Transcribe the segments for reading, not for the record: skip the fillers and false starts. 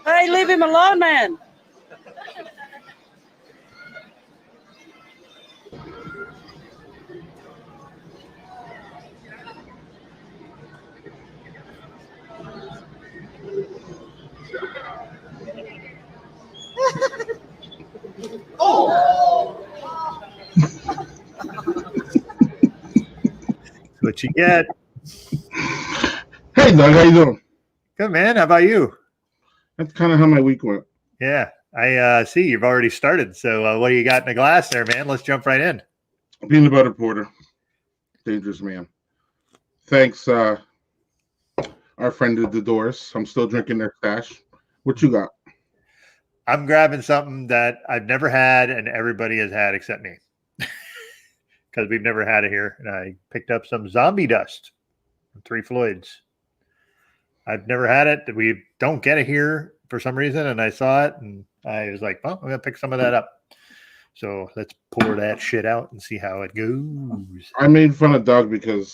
Hey, leave him alone, man. What you get? Hey, Doug, how you doing? Good, man. How about you? That's kind of how my week went. Yeah, I see you've already started. So what do you got in the glass there, man? Let's jump right in. Peanut butter porter. Dangerous man. Thanks, our friend at the doors. I'm still drinking their stash. What you got? I'm grabbing something that I've never had and everybody has had except me. Because we've never had it here. And I picked up some zombie dust from Three Floyds. I've never had it. We don't get it here for some reason. And I saw it and I was like, well, I'm going to pick some of that up. So let's pour that shit out and see how it goes. I made fun of Doug because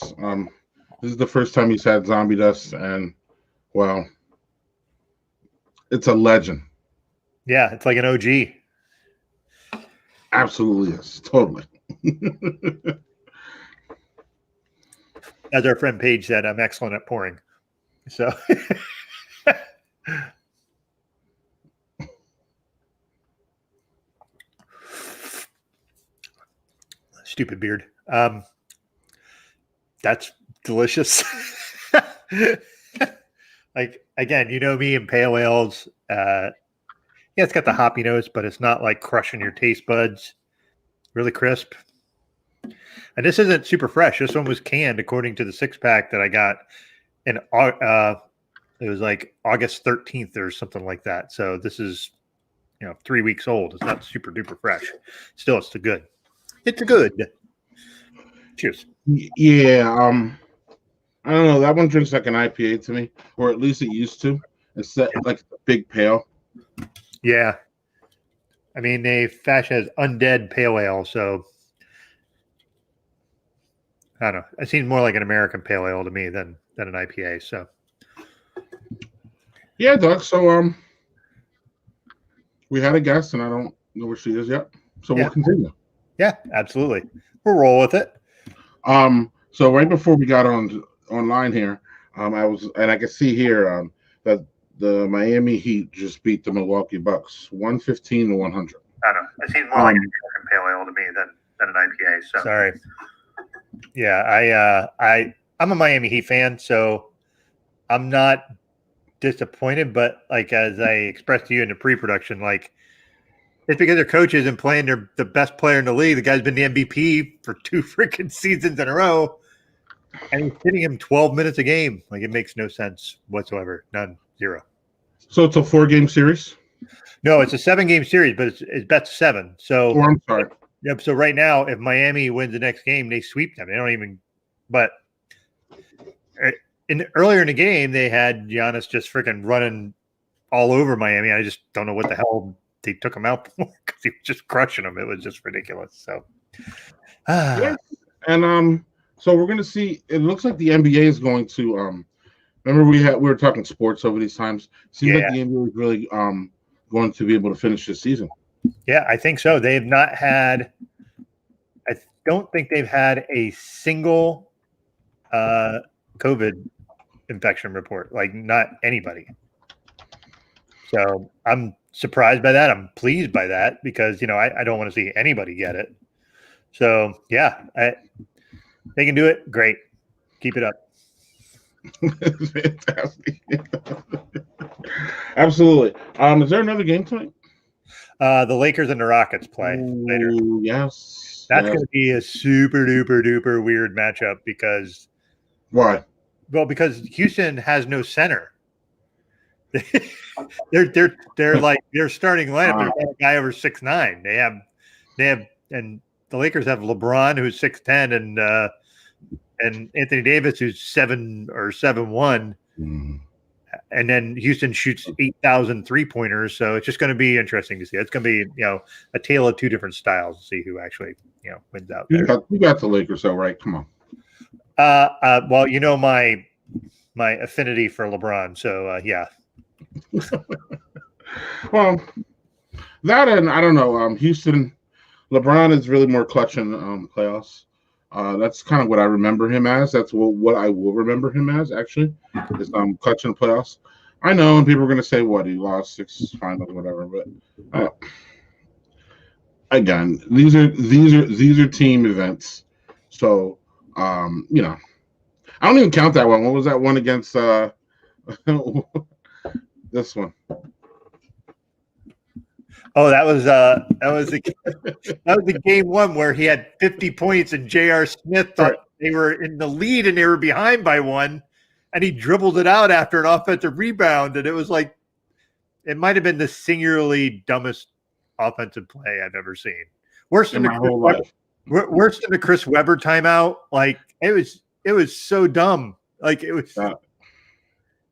this is the first time he's had zombie dust. And, well, it's a legend. Yeah, it's like an OG. Absolutely is. Totally. As our friend Paige said, I'm excellent at pouring. So stupid beard. That's delicious. Like, again, you know me and pale ales. Yeah, it's got the hoppy notes, but it's not like crushing your taste buds. Really crisp. And this isn't super fresh. This one was canned according to the 6-pack that I got in it was like August 13th or something like that. So this is, 3 weeks old. It's not super duper fresh. Still, it's good. It's good. Cheers. Yeah, I don't know. That one drinks like an IPA to me, or at least it used to. It's like a big pail. Yeah. I mean, they fashion as undead pale ale, so I don't know. It seems more like an American pale ale to me than an IPA. So yeah, Doug. So we had a guest, and I don't know where she is yet. So we'll continue. Yeah, absolutely. We'll roll with it. So right before we got online here, I can see here that the Miami Heat just beat the Milwaukee Bucks 115 to 100. I don't know. It seems more like an American pale ale to me than an IPA. So sorry. Yeah, I'm a Miami Heat fan, so I'm not disappointed. But like as I expressed to you in the pre-production, like it's because their coach isn't playing the best player in the league. The guy's been the MVP for 2 freaking seasons in a row, and he's hitting him 12 minutes a game. Like it makes no sense whatsoever. None. Zero. So it's a 4-game series? No, it's a 7-game series, but it's best 7. So I'm sorry. Yep. So right now, if Miami wins the next game, they sweep them. They don't even. But earlier in the game, they had Giannis just freaking running all over Miami. I just don't know what the hell they took him out for because he was just crushing them. It was just ridiculous. So, yeah. And so we're going to see. It looks like the NBA is going to. Remember we were talking sports over these times. Seems like the NBA is really going to be able to finish this season. Yeah, I think so. They've not had. I don't think they've had a single COVID infection report. Like not anybody. So I'm surprised by that. I'm pleased by that because I don't want to see anybody get it. So yeah, they can do it. Great, keep it up. Fantastic. Absolutely. Is there another game tonight? The Lakers and the Rockets play later. Yes. That's going to be a super duper duper weird matchup because why? Well, because Houston has no center. they're like their starting lineup. There's a guy over 6'9". They have and the Lakers have LeBron who's 6'10" and Anthony Davis who's 7 or 7'1". And then Houston shoots 8,000 3-pointers. So it's just going to be interesting to see. It's going to be, a tale of two different styles to see who actually, wins out there. You got the Lakers, though, right? Come on. Well, you know my affinity for LeBron, so yeah. Well, that and I don't know. Houston, LeBron is really more clutch in playoffs. That's kind of what I remember him as. That's what I will remember him as. Actually, is clutch in the playoffs. I know, and people are going to say, "What he lost 6 finals, whatever." But again, these are team events. So you know, I don't even count that one. What was that one against this one? Oh, that was the game one where he had 50 points and J.R. Smith thought they were in the lead and they were behind by one, and he dribbled it out after an offensive rebound, and it was like it might have been the singularly dumbest offensive play I've ever seen. Worse than my whole life. Worse than the Chris Webber timeout. Like it was so dumb. Like it was.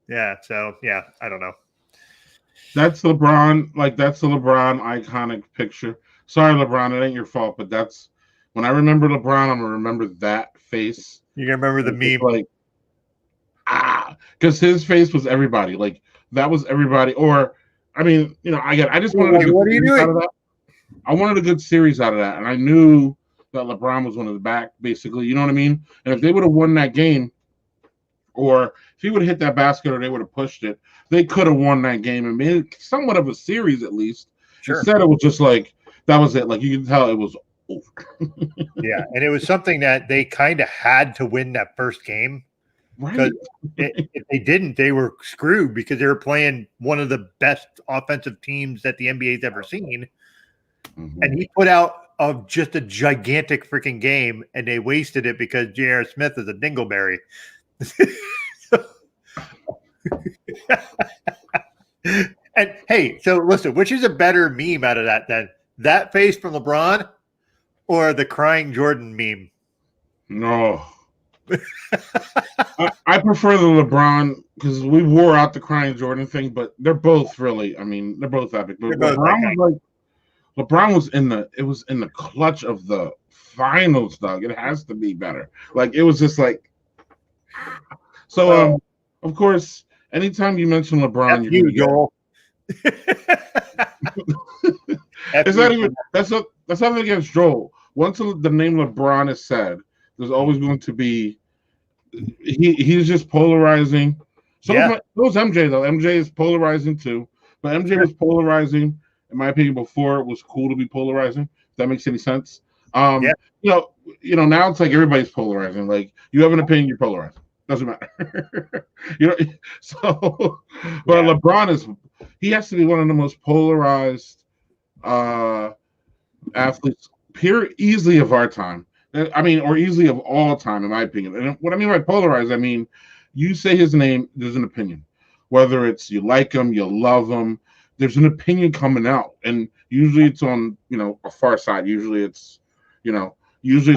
Yeah. So yeah, I don't know. That's LeBron. Like that's the LeBron iconic picture. Sorry, LeBron, it ain't your fault, but that's when I remember LeBron. I'm gonna remember that face. You can remember the meme, like because his face was everybody. Like that was everybody. Or I mean, you know, I just wanted a good series out of that. I wanted a good series out of that, and I knew that LeBron was one of the back, basically. You know what I mean? And if they would have won that game, or if he would have hit that basket, or they would have pushed it, they could have won that game and made it somewhat of a series at least. Sure. Instead, it was just like that was it. Like you can tell it was over. Yeah, and it was something that they kind of had to win that first game. Right. If they didn't, they were screwed because they were playing one of the best offensive teams that the NBA's ever seen. Mm-hmm. And he put out just a gigantic freaking game, and they wasted it because J.R. Smith is a dingleberry. And hey, so listen, which is a better meme out of that then? That face from LeBron or the crying Jordan meme? No. I prefer the LeBron because we wore out the crying Jordan thing, but they're both really, I mean, they're both epic. But LeBron was in the clutch of the finals, Doug. It has to be better. Like it was just like so of course, anytime you mention LeBron, you Joel. It's not even that's nothing against Joel. Once the name LeBron is said, there's always going to be he's just polarizing. So was MJ though. MJ is polarizing too. But MJ was polarizing, in my opinion, before it was cool to be polarizing. If that makes any sense. You know, now it's like everybody's polarizing. Like you have an opinion, you're polarizing. Doesn't matter. You know, so but LeBron he has to be one of the most polarized athletes easily of our time. I mean, or easily of all time, in my opinion. And what I mean by polarized, I mean, you say his name, there's an opinion. Whether it's you like him, you love him, there's an opinion coming out. And usually it's on, you know, a far side. Usually it's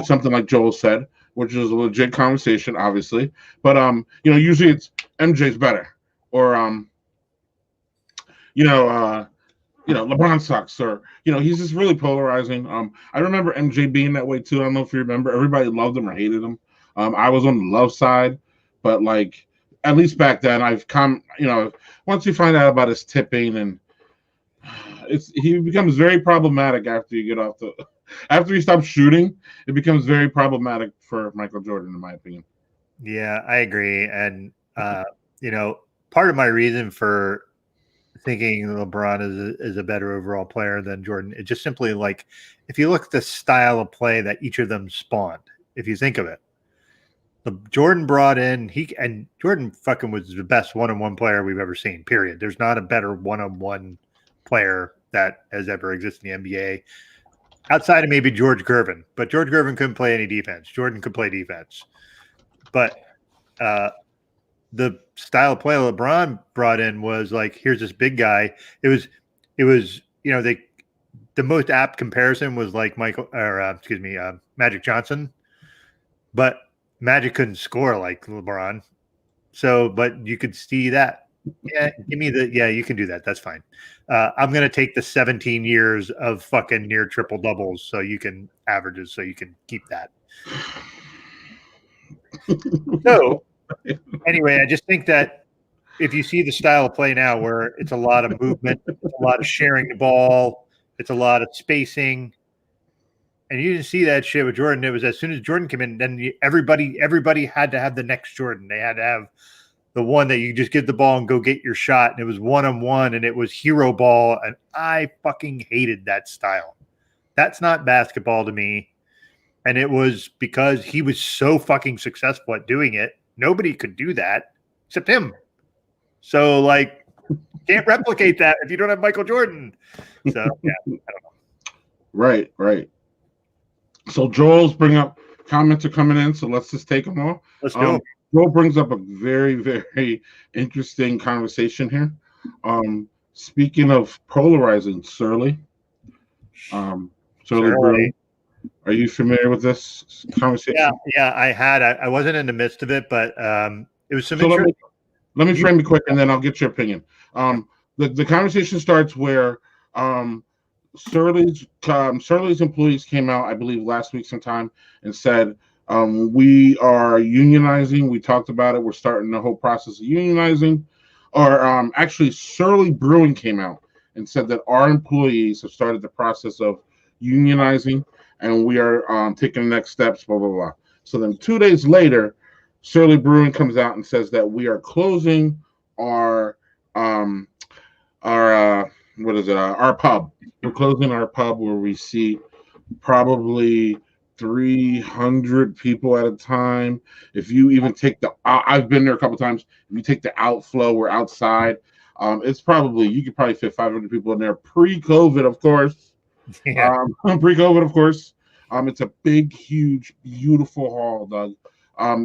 something like Joel said, which is a legit conversation, obviously. But, you know, usually it's MJ's better. Or, LeBron sucks, or he's just really polarizing. I remember MJ being that way too. I don't know if you remember. Everybody loved him or hated him. I was on the love side, but like at least back then, I've come. Once you find out about his tipping, and he becomes very problematic after you get after he stops shooting. It becomes very problematic for Michael Jordan, in my opinion. Yeah, I agree, and part of my reason for thinking LeBron is a better overall player than Jordan. It's just simply like, if you look at the style of play that each of them spawned, if you think of it, Jordan brought in, Jordan fucking was the best one-on-one player we've ever seen, period. There's not a better one-on-one player that has ever existed in the NBA outside of maybe George Gervin, but George Gervin couldn't play any defense. Jordan could play defense, but, the style of play LeBron brought in was like, here's this big guy. It was, the most apt comparison was like Magic Johnson, but Magic couldn't score like LeBron. So, but you could see that. Yeah, you can do that. That's fine. I'm going to take the 17 years of fucking near triple doubles so you can averages so you can keep that. So anyway, I just think that if you see the style of play now where it's a lot of movement, it's a lot of sharing the ball, it's a lot of spacing, and you didn't see that shit with Jordan. It was as soon as Jordan came in, then everybody had to have the next Jordan. They had to have the one that you just get the ball and go get your shot. And it was one-on-one and it was hero ball. And I fucking hated that style. That's not basketball to me. And it was because he was so fucking successful at doing it. Nobody could do that except him. So, like, can't replicate that if you don't have Michael Jordan. So, yeah, I don't know. Right. So Joel's comments are coming in. So let's just take them all. Let's do it. Joel brings up a very, very interesting conversation here. Speaking of polarizing, Surly Brewing, are you familiar with this conversation? Yeah, I had. I wasn't in the midst of it, but it was some so interesting. Let me frame it quick, and then I'll get your opinion. The conversation starts where Surly's employees came out, I believe, last week sometime, and said, we are unionizing. We talked about it. We're starting the whole process of unionizing. Or actually, Surly Brewing came out and said that our employees have started the process of unionizing, and we are taking the next steps, blah, blah, blah. So then 2 days later, Surly Brewing comes out and says that we are closing our pub. We're closing our pub where we seat probably 300 people at a time. If you even take I've been there a couple times. If you take the outflow or outside, it's probably, you could probably fit 500 people in there pre-COVID, of course. Yeah. Pre-COVID, of course. It's a big, huge, beautiful hall, Doug.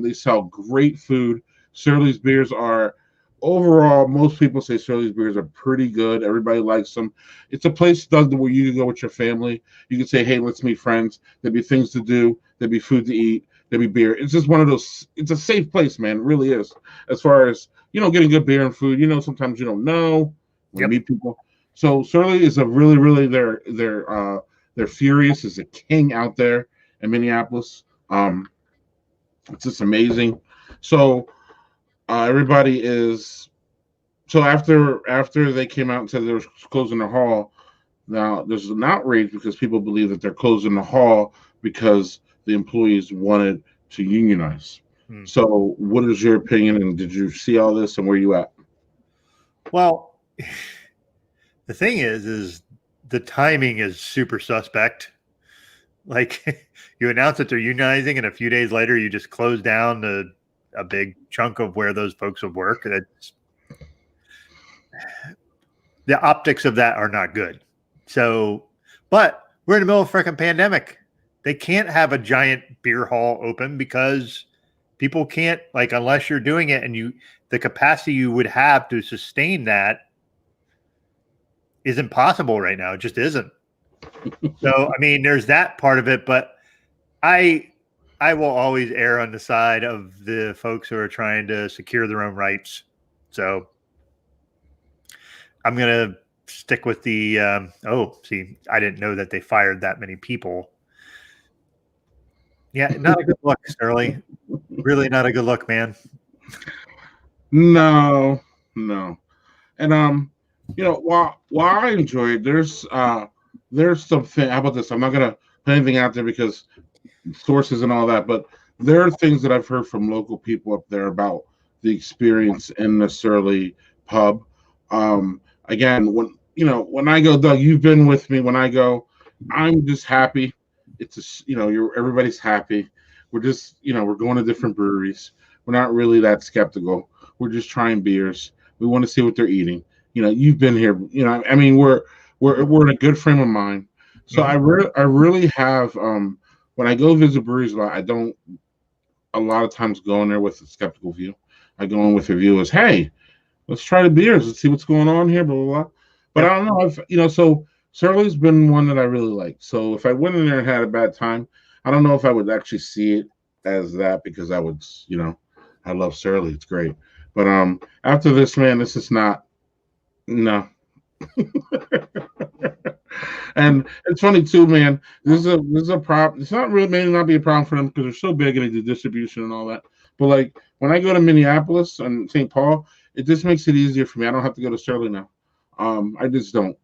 They sell great food. Surly's beers are, overall, most people say Surly's beers are pretty good. Everybody likes them. It's a place, Doug, where you can go with your family. You can say, hey, let's meet friends. There'd be things to do. There'd be food to eat. There'd be beer. It's just one of those, it's a safe place, man. It really is. As far as, getting good beer and food, sometimes you don't know when you meet people. So Surly is a really, really, they're furious is a king out there in Minneapolis. It's just amazing. So everybody is, so after they came out and said they were closing the hall, now there's an outrage because people believe that they're closing the hall because the employees wanted to unionize. So what is your opinion, and did you see all this, and where you at? Well, the thing is the timing is super suspect. Like, you announce that they're unionizing, and a few days later you just close down a big chunk of where those folks would work. The optics of that are not good. So, but we're in the middle of a freaking pandemic. They can't have a giant beer hall open because people can't, like, unless you're doing it, and the capacity you would have to sustain that isn't possible right now. It just isn't. So, I mean, there's that part of it, but I will always err on the side of the folks who are trying to secure their own rights. So I'm going to stick with the, I didn't know that they fired that many people. Yeah, not a good look, Sterling. Really not a good look, man. No. And, while I enjoy it, there's something, how about this? I'm not going to put anything out there because sources and all that, but there are things that I've heard from local people up there about the experience in the Surly pub. Again, when I go, Doug, you've been with me. When I go, I'm just happy. It's everybody's happy. We're just, we're going to different breweries. We're not really that skeptical. We're just trying beers. We want to see what they're eating. You've been here. I mean, we're in a good frame of mind. So I really have. When I go visit breweries a lot, I don't a lot of times go in there with a skeptical view. I go in with a view as, hey, let's try the beers. Let's see what's going on here, blah, blah, blah. But I don't know. So Surly's been one that I really like. So if I went in there and had a bad time, I don't know if I would actually see it as that, because I would, I love Surly. It's great. But after this, man, this is not, no. And it's funny too, man. This is a problem. It's not really, may not be a problem for them because they're so big and they do distribution and all that. But like when I go to Minneapolis and St. Paul, it just makes it easier for me. I don't have to go to Sterling now. I just don't.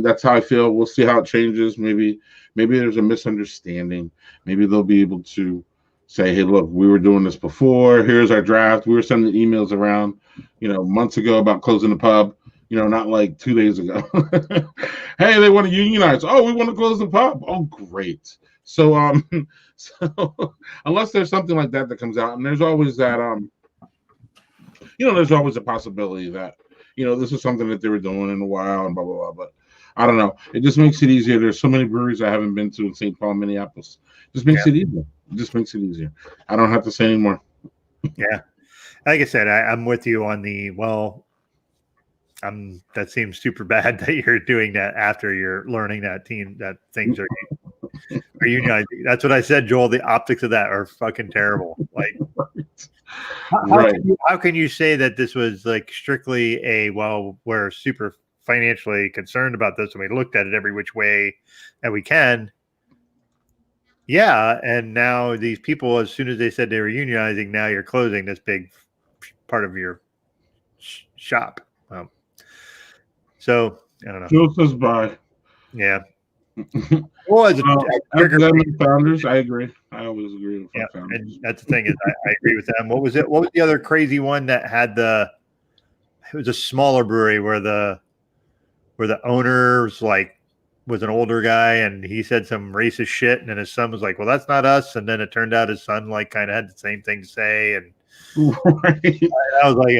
That's how I feel. We'll see how it changes. Maybe there's a misunderstanding. Maybe they'll be able to say, hey, look, we were doing this before. Here's our draft. We were sending emails around, months ago about closing the pub, not like 2 days ago. Hey, they want to unionize. Oh, we want to close the pub. Oh, great. So, so unless there's something like that comes out, and there's always that, there's always a possibility that, this is something that they were doing in a while and blah, blah, blah. But I don't know. It just makes it easier. There's so many breweries I haven't been to in St. Paul, Minneapolis. Just makes it easier. It just makes it easier. I don't have to say anymore. Yeah. Like I said, I'm with you on that seems super bad that you're doing that after you're learning that things are unionizing. That's what I said, Joel. The optics of that are fucking terrible. Like, how can you say that this was like strictly we're super financially concerned about this and we looked at it every which way that we can. Yeah, and now these people, as soon as they said they were unionizing, now you're closing this big part of your shop. So I don't know. Joe says bye. Yeah. Well, as founders, I agree. I always agree with founders. And that's the thing is, I agree with them. What was it? What was the other crazy one that had it was a smaller brewery where the owner's was an older guy and he said some racist shit and then his son was like, well, that's not us. And then it turned out his son kind of had the same thing to say. And I was like,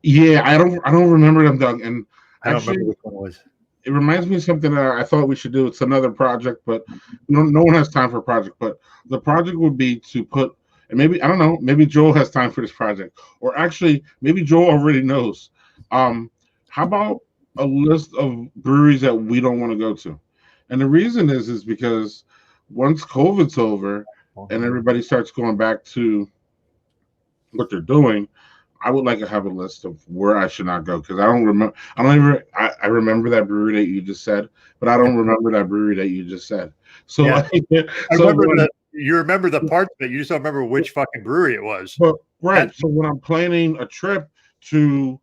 yeah, I don't remember them, Doug. And I don't remember which one it was. It reminds me of something that I thought we should do. It's another project, but no one has time for a project. But the project would be to put, and maybe, I don't know, maybe Joel has time for this project. Or actually, maybe Joel already knows. How about a list of breweries that we don't want to go to? And the reason is because once COVID's over and everybody starts going back to what they're doing, I would like to have a list of where I should not go because I don't remember. I remember that brewery that you just said, but I don't remember that brewery that you just said. So, yeah. You remember the parts of it. You just don't remember which fucking brewery it was. But, right. So when I'm planning a trip to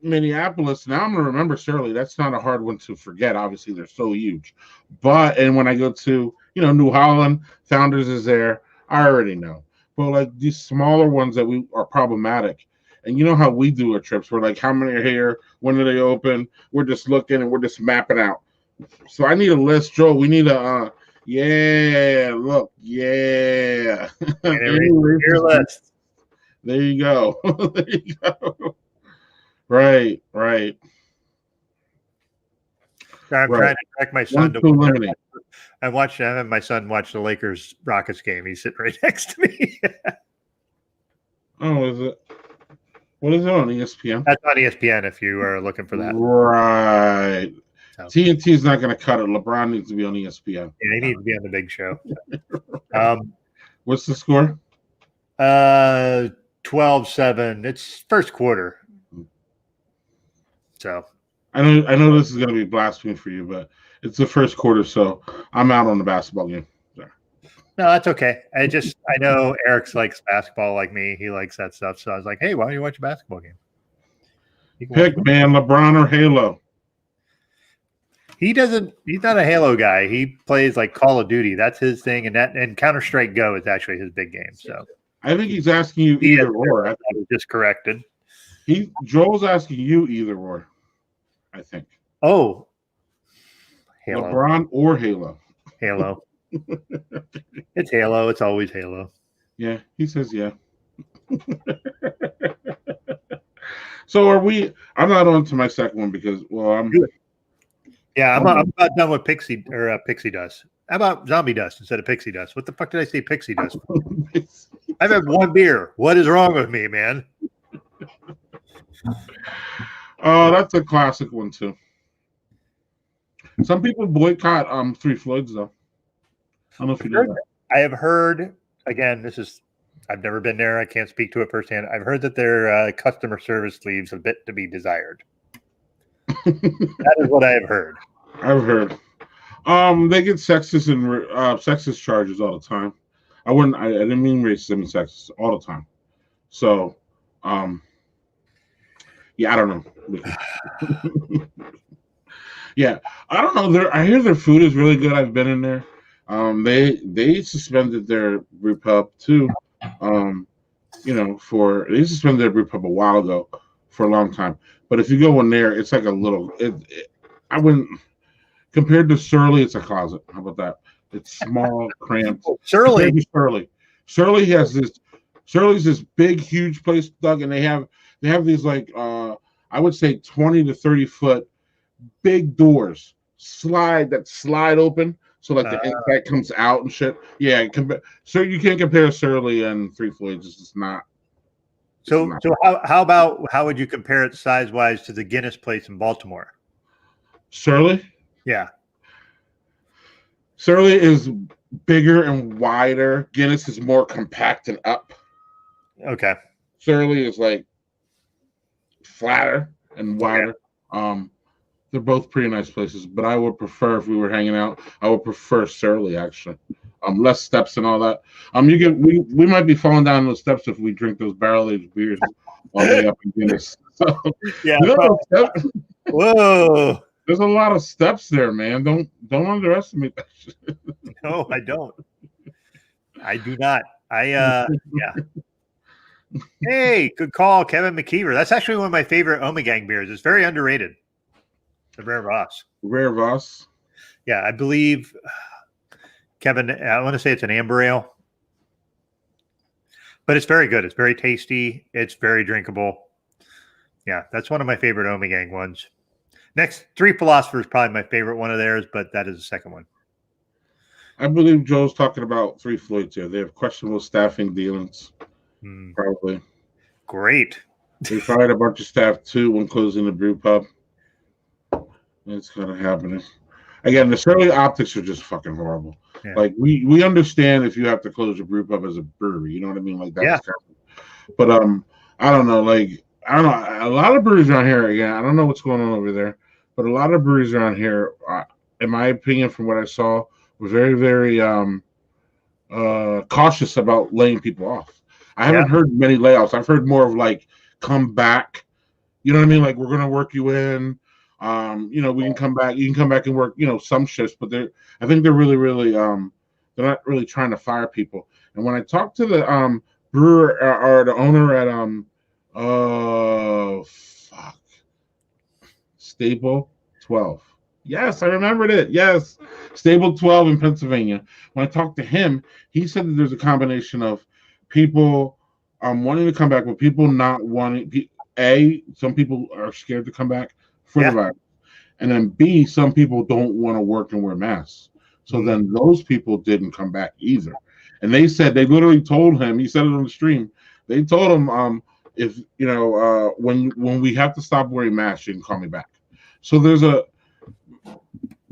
Minneapolis, now I'm going to remember Sterling. That's not a hard one to forget. Obviously, they're so huge. And when I go to, New Holland, Founders is there. I already know. But like these smaller ones that are problematic. And you know how we do our trips. We're like, how many are here? When are they open? We're just looking and we're just mapping out. So I need a list, Joe. We need a, look, yeah. Your list. There you go. There you go. Right. I'm trying to track my son. I'm having my son watch the Lakers Rockets game. He's sitting right next to me. Oh, is it? What is it on ESPN? That's on ESPN if you are looking for that. Right. So. TNT is not going to cut it. LeBron needs to be on ESPN. Yeah, he needs to be on the big show. What's the score? 12-7. It's first quarter. So I know this is going to be blasphemy for you, but it's the first quarter, so I'm out on the basketball game. No, that's okay. I know Eric likes basketball like me. He likes that stuff. So I was like, hey, why don't you watch a basketball game? Pick, man, LeBron or Halo. He's not a Halo guy. He plays like Call of Duty. That's his thing. And Counter-Strike Go is actually his big game. So I think he's asking you either or. I was just corrected. Joel's asking you either or, I think. Oh. Halo. LeBron or Halo. Halo. It's Halo. It's always Halo. Yeah, he says yeah. So I'm not on to my second one because, I'm good. Yeah, I'm about done with pixie dust. How about zombie dust instead of pixie dust? What the fuck did I say pixie dust? I've had one beer. What is wrong with me, man? Oh, that's a classic one too. Some people boycott Three Floyds though. I don't know if you know that. I have heard, again, I've never been there. I can't speak to it firsthand. I've heard that their customer service leaves a bit to be desired. That is what I have heard. I've heard. They get sexist charges all the time. I wouldn't. I didn't mean racist. I mean sexist all the time. So, yeah, I don't know. Yeah, I don't know. I hear their food is really good. I've been in there. They suspended their brew pub too. For they suspended their brew pub a while ago for a long time. But if you go in there, it's like a little. I wouldn't compared to Surly. It's a closet. How about that? It's small, cramped. Surly. Surly has this. Surly's this big, huge place, Doug, and they have these like I would say 20 to 30 foot big doors that slide open, so like the inside comes out and shit. Yeah, so you can't compare Surly and Three Floyds. It's not. So how would you compare it size wise to the Guinness place in Baltimore? Surly? Yeah. Surly is bigger and wider. Guinness is more compact and up. Okay. Surly is like flatter and wider. Yeah. They're both pretty nice places, but I would prefer, if we were hanging out, I would prefer Surly actually. Less steps and all that. We might be falling down those steps if we drink those barrel-aged beers all the way up in Guinness. So, yeah. Whoa. There's a lot of steps there, man. Don't underestimate that shit. No, I don't. I do not. Yeah. Hey, good call, Kevin McKeever. That's actually one of my favorite Omegang beers. It's very underrated. The Rare Voss. Rare Voss. Yeah, I believe, Kevin, I want to say it's an amber ale. But it's very good. It's very tasty. It's very drinkable. Yeah, that's one of my favorite Omegang ones. Next, Three Philosophers, probably my favorite one of theirs, but that is the second one. I believe Joe's talking about Three Floyds here. They have questionable staffing dealings. Probably. Great. They fired a bunch of staff too when closing the brew pub. It's kind of happening. Again, the Surly optics are just fucking horrible. Yeah. Like we understand if you have to close a brew pub as a brewery, you know what I mean? Like that's kind of, but I don't know. Like I don't know. A lot of breweries around here. Again, I don't know what's going on over there, but a lot of breweries around here, in my opinion, from what I saw, were very, very cautious about laying people off. I haven't heard many layoffs. I've heard more of like, come back. You know what I mean? Like we're gonna work you in. We can come back. You can come back and work. Some shifts, but I think they're really, really. They're not really trying to fire people. And when I talked to the brewer or the owner at Stable 12. Yes, I remembered it. Yes, Stable 12 in Pennsylvania. When I talked to him, he said that there's a combination of people wanting to come back, but people not wanting. Some people are scared to come back for the virus, and then B, some people don't want to work and wear masks. So then those people didn't come back either. And they said they literally told him. He said it on the stream. They told him, if when we have to stop wearing masks, you can call me back. So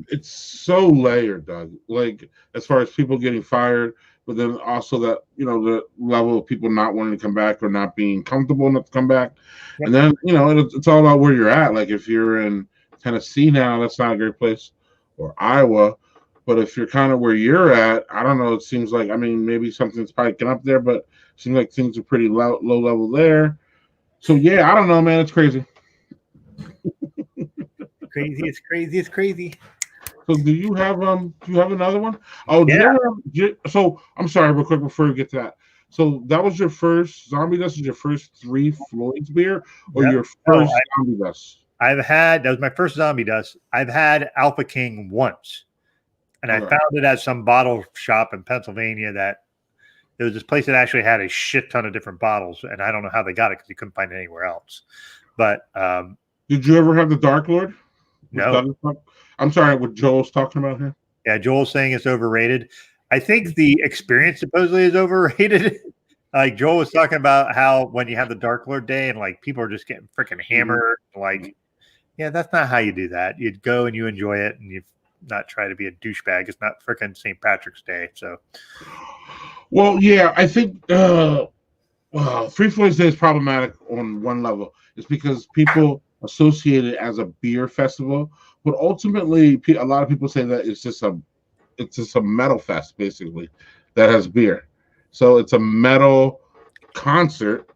it's so layered, Doug. Like as far as people getting fired, but then also that the level of people not wanting to come back or not being comfortable enough to come back, and then it's all about where you're at. Like if you're in Tennessee now, that's not a great place, or Iowa. But if you're kind of where you're at, I don't know. It seems like maybe something's spiking up there, but it seems like things are pretty low level there. So yeah, I don't know, man. It's crazy. It's crazy. So do you have another one? Oh yeah. So I'm sorry, real quick before we get to that. So that was your first Zombie Dust? Is your first Three Floyds beer, or your first Zombie Dust? That was my first Zombie Dust. I've had Alpha King once, and I found it at some bottle shop in Pennsylvania. That there was this place that actually had a shit ton of different bottles, and I don't know how they got it because you couldn't find it anywhere else. But did you ever have the Dark Lord? No. I'm sorry, what Joel's talking about here? Yeah, Joel's saying it's overrated. I think the experience supposedly is overrated. Like Joel was talking about how when you have the Dark Lord Day and like people are just getting freaking hammered, like, yeah, that's not how you do that. You'd go and you enjoy it and you not try to be a douchebag. It's not freaking St. Patrick's Day. So, well, yeah, I think Three Floyds Day is problematic on one level. It's because people associate it as a beer festival, but ultimately a lot of people say that it's just a metal fest basically that has beer. So it's a metal concert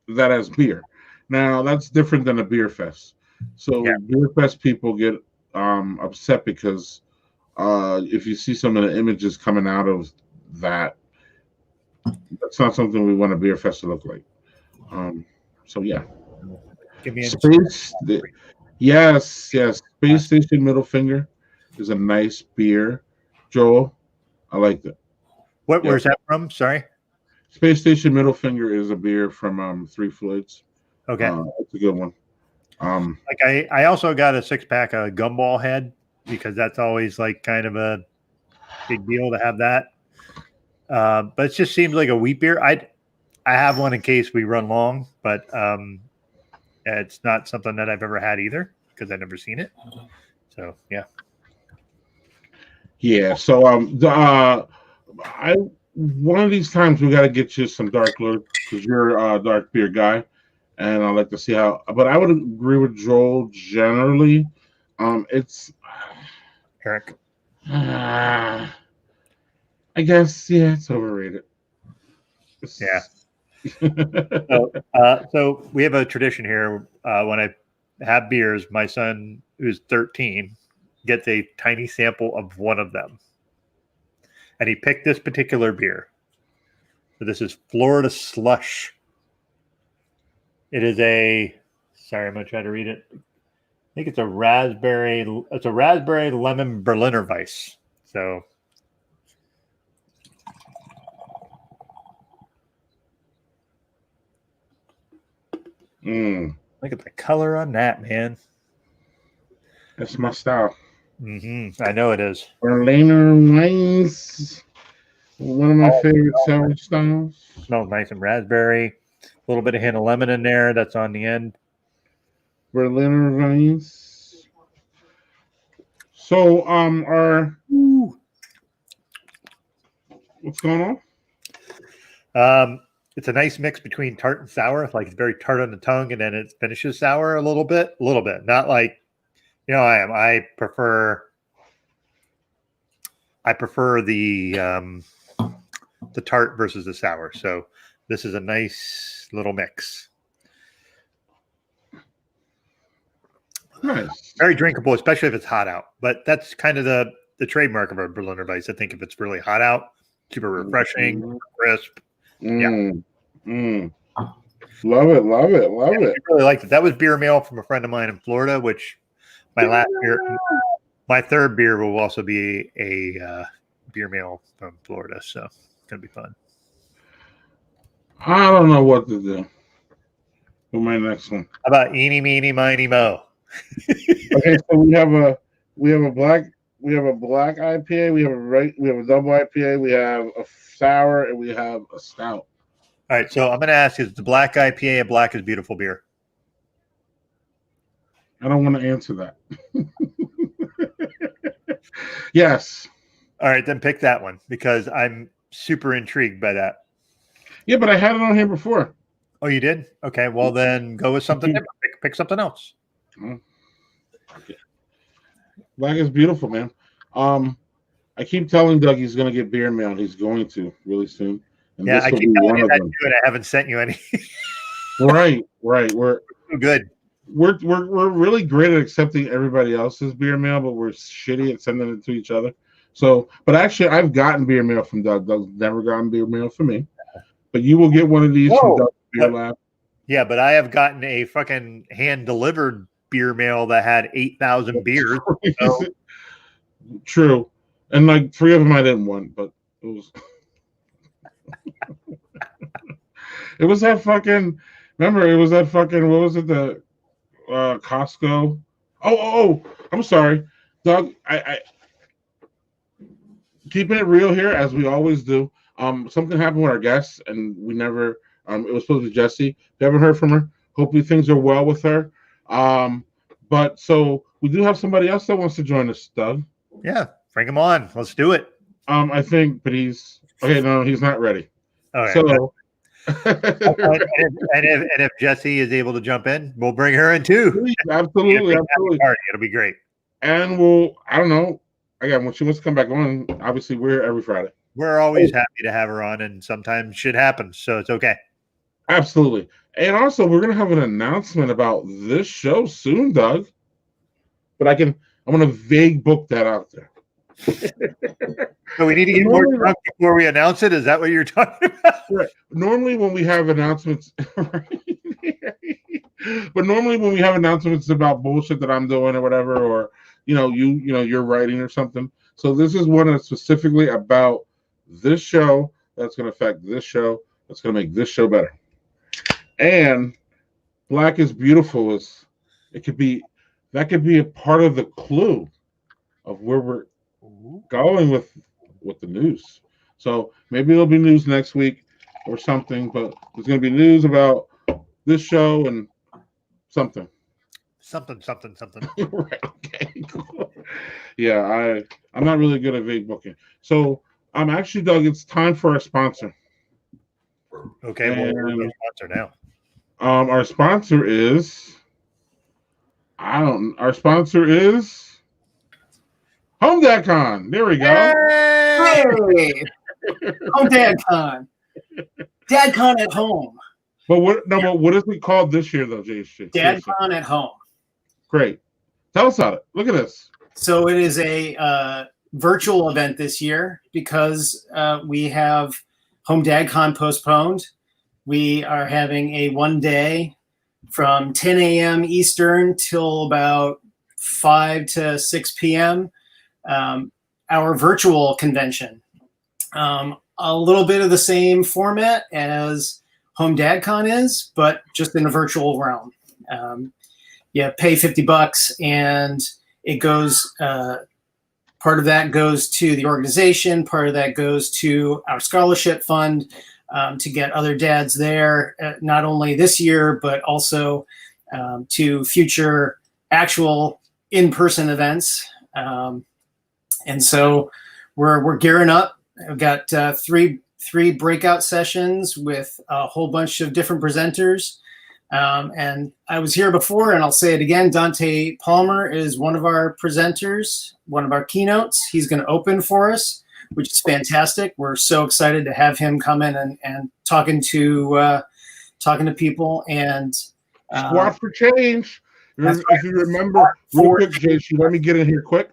that has beer. Now that's different than a beer fest. So beer fest people get upset because if you see some of the images coming out of that, that's not something we want a beer fest to look like. So yeah, Space. Yes. Space Station Middle Finger is a nice beer. Joel, I liked it. Where's that from? Sorry. Space Station Middle Finger is a beer from Three Floyds. Okay, it's a good one. Like I also got a 6-pack of Gumball Head because that's always like kind of a big deal to have that. But it just seems like a wheat beer. I have one in case we run long, but it's not something that I've ever had either because I've never seen it. So yeah. So one of these times we got to get you some dark Lord because you're a dark beer guy, and I'd like to see how. But I would agree with Joel generally. It's Eric. I guess it's overrated. Yeah. So we have a tradition here. When I have beers, my son, who's 13, gets a tiny sample of one of them. And he picked this particular beer. So this is Florida Slush. It is sorry, I'm going to try to read it. I think it's a raspberry lemon Berliner Weiss. So look at the color on that, man. That's my style. I know it is. Berliner Weiss, one of my favorite sour styles. Smells nice and raspberry. A little bit of hint of lemon in there. That's on the end. Berliner Weiss. So, what's going on? It's a nice mix between tart and sour. Like it's very tart on the tongue, and then it finishes sour a little bit. Not like, I prefer the tart versus the sour. So this is a nice little mix. Nice. Very drinkable, especially if it's hot out. But that's kind of the trademark of a Berliner Weiss. I think if it's really hot out, super refreshing, crisp. Love it. I really liked it. That was beer mail from a friend of mine in Florida, which my third beer will also be a beer mail from Florida. So it's going to be fun. I don't know what to do for my next one. How about eeny, meeny, miny, mo? Okay, so we have a black IPA, we have a double IPA, we have a sour, and we have a stout. All right, so I'm going to ask: is the black IPA a Black is Beautiful beer? I don't want to answer that. Yes. All right, then pick that one because I'm super intrigued by that. Yeah, but I had it on here before. Oh, you did? Okay, well then go with something different. Pick something else. Okay. Black is Beautiful, man. I keep telling Doug he's going to get beer mail. He's going to really soon. And I keep telling you that too, and I haven't sent you any. Right. We're good. We're really great at accepting everybody else's beer mail, but we're shitty at sending it to each other. So, but actually, I've gotten beer mail from Doug. Doug's never gotten beer mail from me. But you will get one of these from Doug's Beer Lab. Yeah, but I have gotten a fucking hand-delivered beer mail that had 8,000 beers. So. True. And like 3 of them I didn't want, but it was it was that fucking, remember, it was that fucking, what was it, the Costco? Oh, I'm sorry. Doug, I keeping it real here, as we always do. Something happened with our guests, and we never, it was supposed to be Jessie. We haven't heard from her. Hopefully things are well with her. But so we do have somebody else that wants to join us, Doug. Yeah, bring him on. Let's do it. I think, but he's not ready. All right. So, and if Jessie is able to jump in, we'll bring her in too. Absolutely. It'll be great. And I don't know. Again, when she wants to come back on, obviously we're here every Friday. We're always happy to have her on, and sometimes shit happens, so it's okay. Absolutely. And also, we're gonna have an announcement about this show soon, Doug. But I'm gonna vague book that out there. So we need to get more drunk before we announce it. Is that what you're talking about? Right. Normally, when we have announcements, but normally when we have announcements about bullshit that I'm doing or whatever, or you're writing or something. So this is one that's specifically about this show that's going to affect this show. That's going to make this show better. And Black is Beautiful could be a part of the clue of where we're going with the news. So maybe there'll be news next week or something, but there's going to be news about this show and something. Something. Right. Okay. Cool. Yeah, I'm not really good at vague booking. So I'm actually, Doug, it's time for our sponsor. Okay, well, we're the sponsor now. Our sponsor is HomeDadCon. There we go. Hey! HomeDadCon. DadCon at home. But what is it called this year though, JC? DadCon at home. Great. Tell us about it. Look at this. So it is a virtual event this year because we have HomeDadCon postponed. We are having a 1 day from 10 a.m. Eastern till about 5 to 6 p.m. Our virtual convention. A little bit of the same format as HomeDadCon is, but just in a virtual realm. You pay $50 and it goes, part of that goes to the organization, part of that goes to our scholarship fund to get other dads there, not only this year, but also to future actual in-person events. And so we're gearing up. I've got three breakout sessions with a whole bunch of different presenters. And I was here before, and I'll say it again. Dante Palmer is one of our presenters, one of our keynotes. He's going to open for us, which is fantastic. We're so excited to have him come in and talking to people and Squad for Change. If you remember, real quick, Jason, let me get in here quick.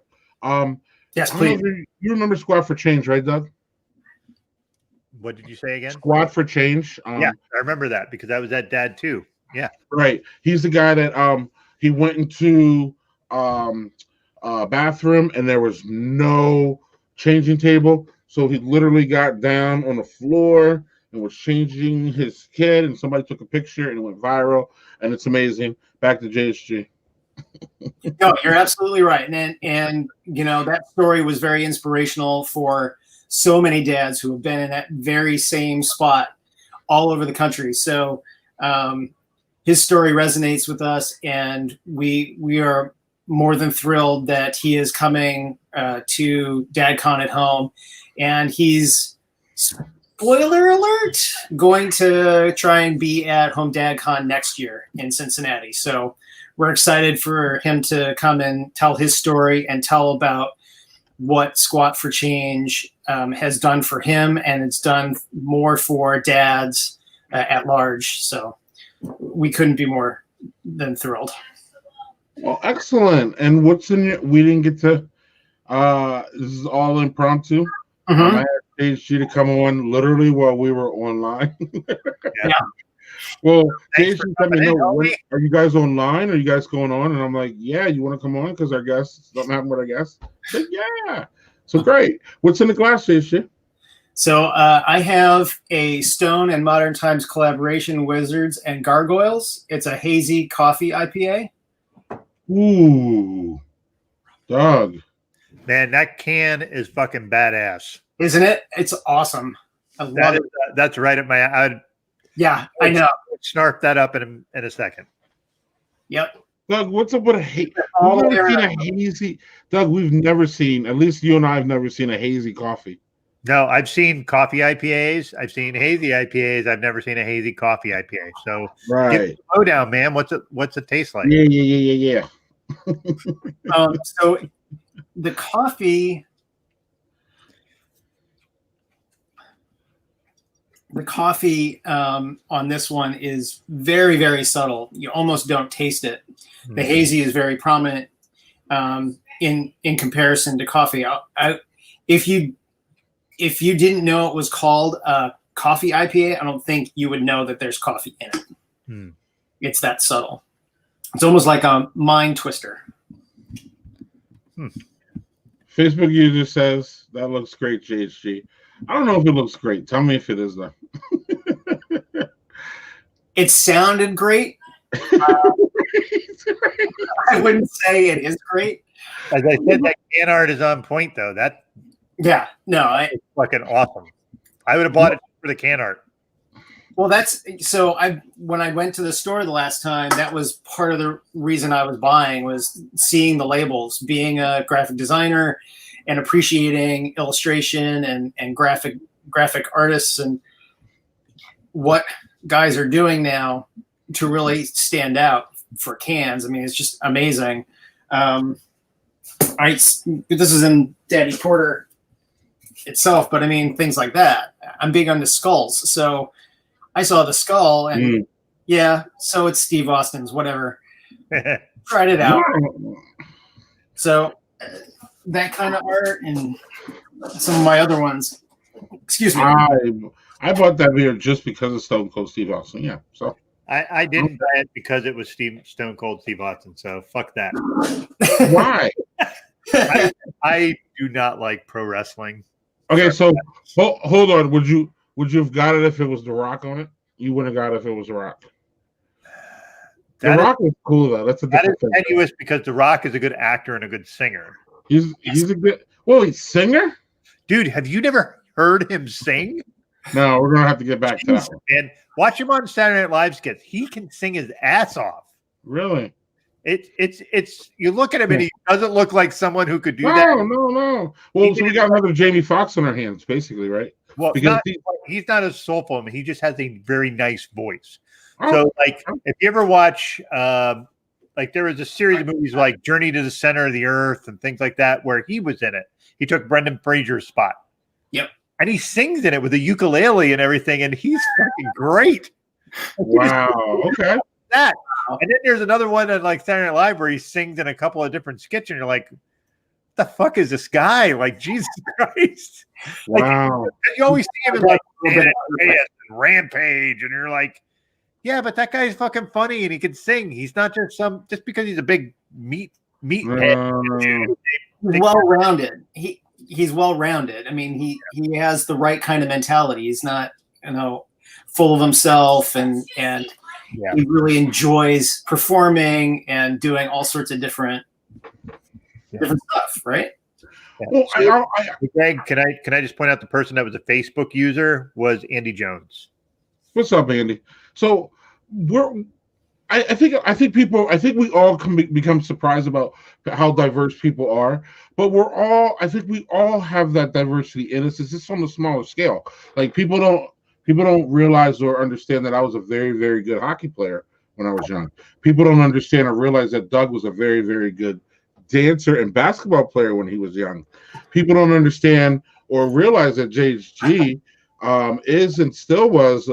Yes, please. You remember Squad for Change, right, Doug? What did you say again? Squad for Change. Yeah, I remember that because I was at Dad too. Yeah. Right. He's the guy that he went into a bathroom and there was no changing table. So he literally got down on the floor and was changing his kid, and somebody took a picture and it went viral, and it's amazing. Back to JSG. No, you're absolutely right. And you know, that story was very inspirational for so many dads who have been in that very same spot all over the country. So his story resonates with us, and we are more than thrilled that he is coming to DadCon at home, and he's, spoiler alert, going to try and be at HomeDadCon next year in Cincinnati. So we're excited for him to come and tell his story and tell about what Squat for Change has done for him, and it's done more for dads at large. So we couldn't be more than thrilled. Well, excellent. And what's in your, we didn't get to, this is all impromptu. Mm-hmm. I had JG to come on literally while we were online. Yeah. Well, Jason let me know, are you guys online? Are you guys going on? And I'm like, yeah, you want to come on? Because our guests don't happen with our guests. But yeah. So great. What's in the glass, Jason? So I have a Stone and Modern Times collaboration, Wizards and Gargoyles. It's a hazy coffee IPA. Ooh. Doug. Man, that can is fucking badass. Isn't it? It's awesome. I love it. That's right at my... Yeah, I know. Snarf that up in a second. Yep. Doug, what's up with a hazy? We've never seen a hazy. Doug, we've never seen, at least you and I have never seen a hazy coffee. No, I've seen coffee IPAs. I've seen hazy IPAs. I've never seen a hazy coffee IPA. So, right. Slow down, man. What's it taste like? Yeah. So the coffee, The coffee on this one is very, very subtle. You almost don't taste it. The hazy is very prominent in comparison to coffee. If you didn't know it was called a coffee IPA, I don't think you would know that there's coffee in it. It's that subtle. It's almost like a mind twister. Facebook user says that looks great, JHG. I don't know if it looks great. Tell me if it is though. It sounded great. I wouldn't say it is great. As I said, that can art is on point though. It's fucking awesome. I would have bought it for the can art. Well, when I went to the store the last time, that was part of the reason I was buying, was seeing the labels, being a graphic designer and appreciating illustration and graphic artists and what guys are doing now to really stand out for cans. I mean, it's just amazing. This is in Daddy Porter itself, but I mean, things like that. I'm big on the skulls. So I saw the skull and so it's Steve Austin's, whatever. Tried it out. So that kind of art and some of my other ones. Excuse me. I bought that beer just because of Stone Cold Steve Austin. Yeah. So I didn't buy it because it was Stone Cold Steve Austin. So fuck that. Why? I do not like pro wrestling. Okay, so hold on. Would you have got it if it was The Rock on it? You wouldn't have got it if it was The Rock. The Rock is cool though. That's a different thing. Tenuous because The Rock is a good actor and a good singer. He's a good. Well, he's singer. Dude, have you never heard him sing? No, we're gonna have to get back to that one. And watch him on Saturday Night Live skits. He can sing his ass off. Really? It's you look at him and he doesn't look like someone who could do that. No. Well, so we got another Jamie Foxx on our hands, basically, right? Well, because he's not as soulful. He just has a very nice voice. So, like, if you ever watch, like, there was a series of movies like Journey to the Center of the Earth and things like that where he was in it. He took Brendan Fraser's spot. Yep. And he sings in it with a ukulele and everything, and he's fucking great. Wow. Okay. That. And then there's another one on like Saturday Night Live where he sings in a couple of different skits, and you're like, what the fuck is this guy? Like, Jesus Christ. Wow. Like, you always see him in like and Rampage, and you're like, yeah, but that guy's fucking funny and he can sing. He's not just because he's a big meat head. Well-rounded. He's well-rounded. I mean, he has the right kind of mentality. He's not, full of himself and he really enjoys performing and doing all sorts of different stuff, right? Yeah. Well, Greg, can I just point out the person that was a Facebook user was Andy Jones. What's up, Andy? So I think we all can become surprised about how diverse people are, but I think we all have that diversity in us. It's just on a smaller scale. Like people don't realize or understand that I was a very, very good hockey player when I was young. People don't understand or realize that Doug was a very, very good dancer and basketball player when he was young. People don't understand or realize that JHG is and still was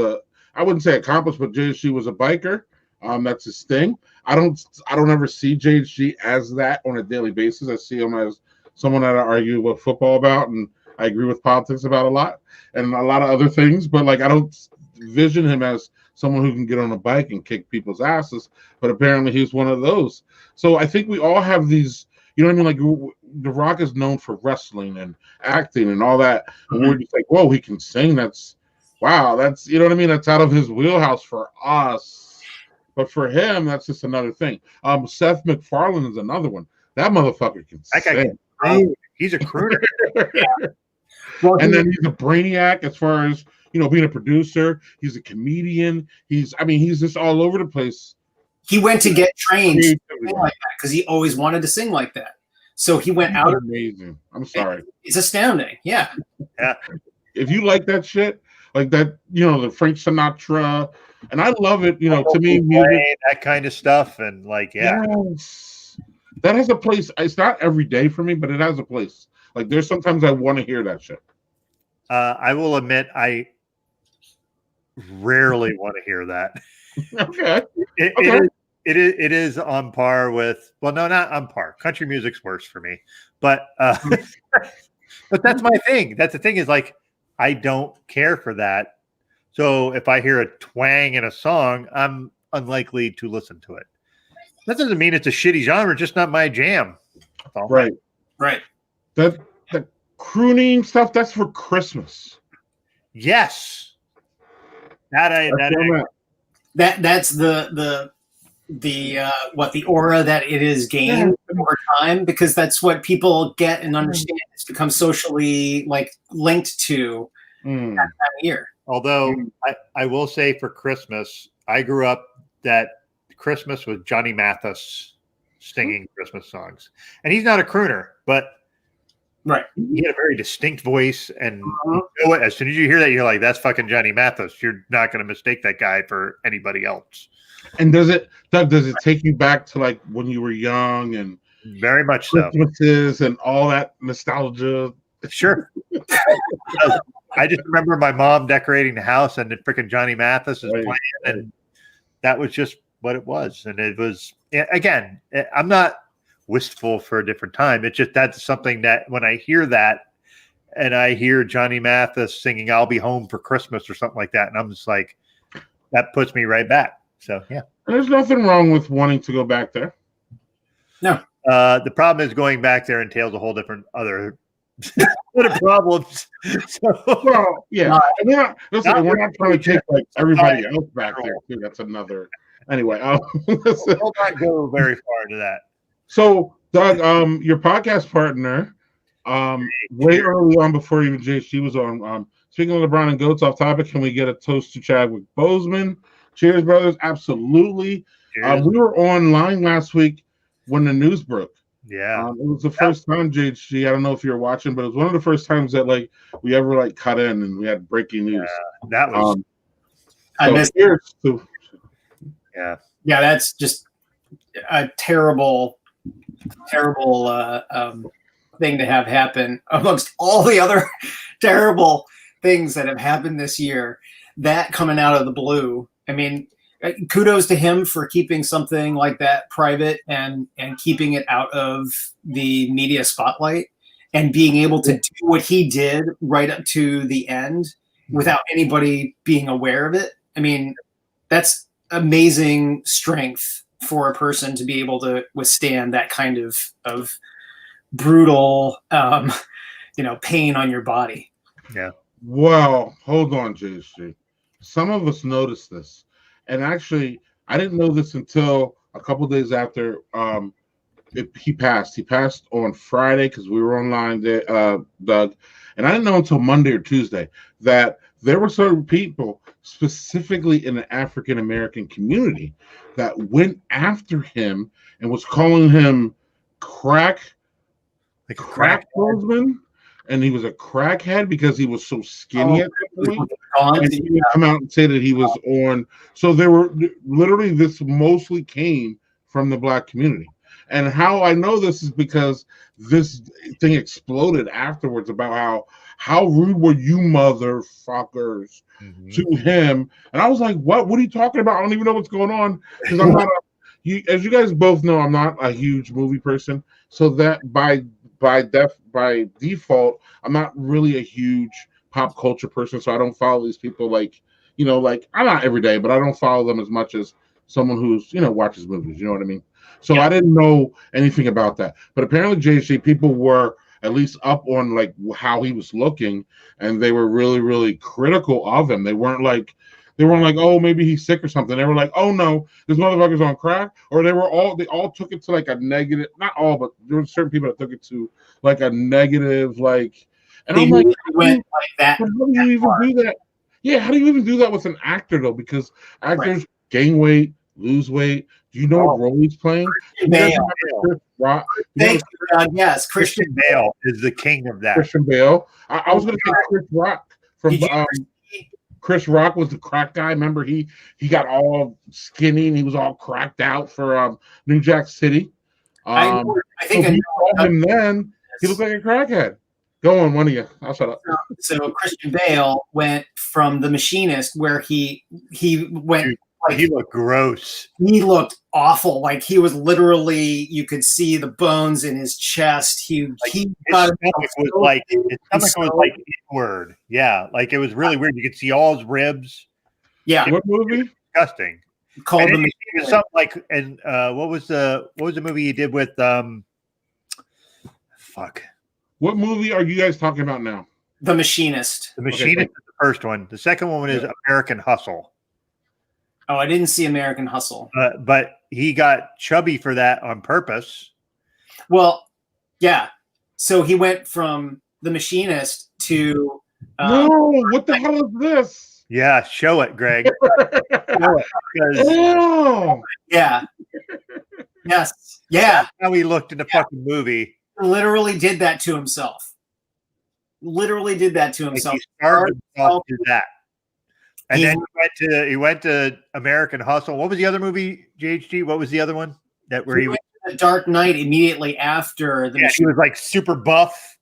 I wouldn't say accomplished, but JHG was a biker. That's his thing. I don't ever see JHG as that on a daily basis. I see him as someone that I argue with football about, and I agree with politics about a lot and a lot of other things. But like, I don't vision him as someone who can get on a bike and kick people's asses. But apparently, he's one of those. So I think we all have these. You know what I mean? Like The Rock is known for wrestling and acting and all that. And we're just like, whoa, he can sing. Wow, that's, you know what I mean? That's out of his wheelhouse for us. But for him, that's just another thing. Seth MacFarlane is another one. That motherfucker can sing. He's a crooner. Well, and then he's a brainiac as far as, being a producer. He's a comedian. He's just all over the place. He went to get trained to sing like that because he always wanted to sing like that. So he went out. Amazing. I'm sorry. It's astounding. Yeah. Yeah. If you like that shit, like that, the Frank Sinatra, and I love it, to me, music, that kind of stuff, and like, yes, that has a place. It's not every day for me, but it has a place. Like, there's sometimes I want to hear that shit. I will admit, rarely want to hear that. Okay. It is on par with, well, no, not on par. Country music's worse for me, but but that's my thing. That's the thing is like I don't care for that. So if I hear a twang in a song, I'm unlikely to listen to it. That doesn't mean it's a shitty genre, just not my jam. Right. The crooning stuff, that's for Christmas. Yes. That's the aura that it is gained over time, because that's what people get and understand. It's become socially like linked to that time of year. Although I will say for Christmas, I grew up that Christmas was Johnny Mathis singing Christmas songs. And he's not a crooner, but he had a very distinct voice. And you know what? As soon as you hear that, you're like, that's fucking Johnny Mathis. You're not going to mistake that guy for anybody else. And does it take you back to like when you were young and very much so Christmases and all that nostalgia? Sure. I just remember my mom decorating the house and the freaking Johnny Mathis is playing, and that was just what it was. And it was, again, I'm not wistful for a different time. It's just that's something that when I hear that and I hear Johnny Mathis singing "I'll Be Home for Christmas" or something like that, and I'm just like, that puts me right back. So yeah, and there's nothing wrong with wanting to go back there. No, the problem is going back there entails a whole different other problems. So, well, yeah, we're not trying to take like everybody else back there too. That's another. Anyway, we'll not go very far into that. So, Doug, your podcast partner, way early on before even JC was on. Speaking of LeBron and Goats, off topic, can we get a toast to Chadwick Boseman? Cheers, brothers! Absolutely. We were online last week when the news broke. Yeah, it was the first time, JHG. I don't know if you were watching, but it was one of the first times that like we ever like cut in and we had breaking news. That was. I missed it. Yeah, that's just a terrible thing to have happen amongst all the other terrible things that have happened this year. That coming out of the blue. I mean, kudos to him for keeping something like that private and keeping it out of the media spotlight and being able to do what he did right up to the end without anybody being aware of it. I mean, that's amazing strength for a person to be able to withstand that kind of brutal, pain on your body. Yeah. Well, hold on, JC. Some of us noticed this. And actually, I didn't know this until a couple of days after he passed. He passed on Friday because we were online, Doug. And I didn't know until Monday or Tuesday that there were certain people, specifically in the African-American community, that went after him and was calling him crack Boseman. And he was a crackhead because he was so skinny at that point. And he would come out and say that he was on. So there were literally, this mostly came from the Black community. And how I know this is because this thing exploded afterwards about how rude were you motherfuckers to him. And I was like, what are you talking about? I don't even know what's going on. Because I'm not, as you guys both know, I'm not a huge movie person. So that by default, I'm not really a huge pop culture person, so I don't follow these people like I'm not every day, but I don't follow them as much as someone who's watches movies. You know what I mean? So yeah. I didn't know anything about that, but apparently JC people were at least up on like how he was looking, and they were really, really critical of him. They weren't like, oh, maybe he's sick or something. They were like, oh no, this motherfucker's on crack. Or they all took it to like a negative, not all, but there were certain people that took it to like a negative, like, and I'm like, went like that. How do you even do that? Yeah, how do you even do that with an actor though? Because actors gain weight, lose weight. Do you know what role he's playing? Yes, Christian Bale is the king of that. Christian Bale. I was going to say Chris Rock from. Chris Rock was the crack guy. Remember, he got all skinny and he was all cracked out for New Jack City. I think I saw him then. He looked like a crackhead. Go on, one of you. I'll shut up. So Christian Bale went from The Machinist, where he went. Dude, like, he looked gross. He looked awful. Like he was literally, you could see the bones in his chest. He His got stomach was like inward. Yeah, like it was really weird. You could see all his ribs. Yeah. What movie? Disgusting. Called and it was something like, and what was the movie he did with fuck. What movie are you guys talking about now? The Machinist. The Machinist is the first one. The second one is American Hustle. Oh, I didn't see American Hustle. But he got chubby for that on purpose. Well, yeah. So he went from The Machinist to. No, what the hell is this? Yeah, show it, Greg. Show it, oh, yeah. Yes. Yeah. That's how he looked in the fucking movie. Literally did that to himself. Literally did that to himself. Like he starved himself to that. And then he went to American Hustle. What was the other movie, JHG? What was the other one where he went to The Dark Knight immediately after the he was like super buff.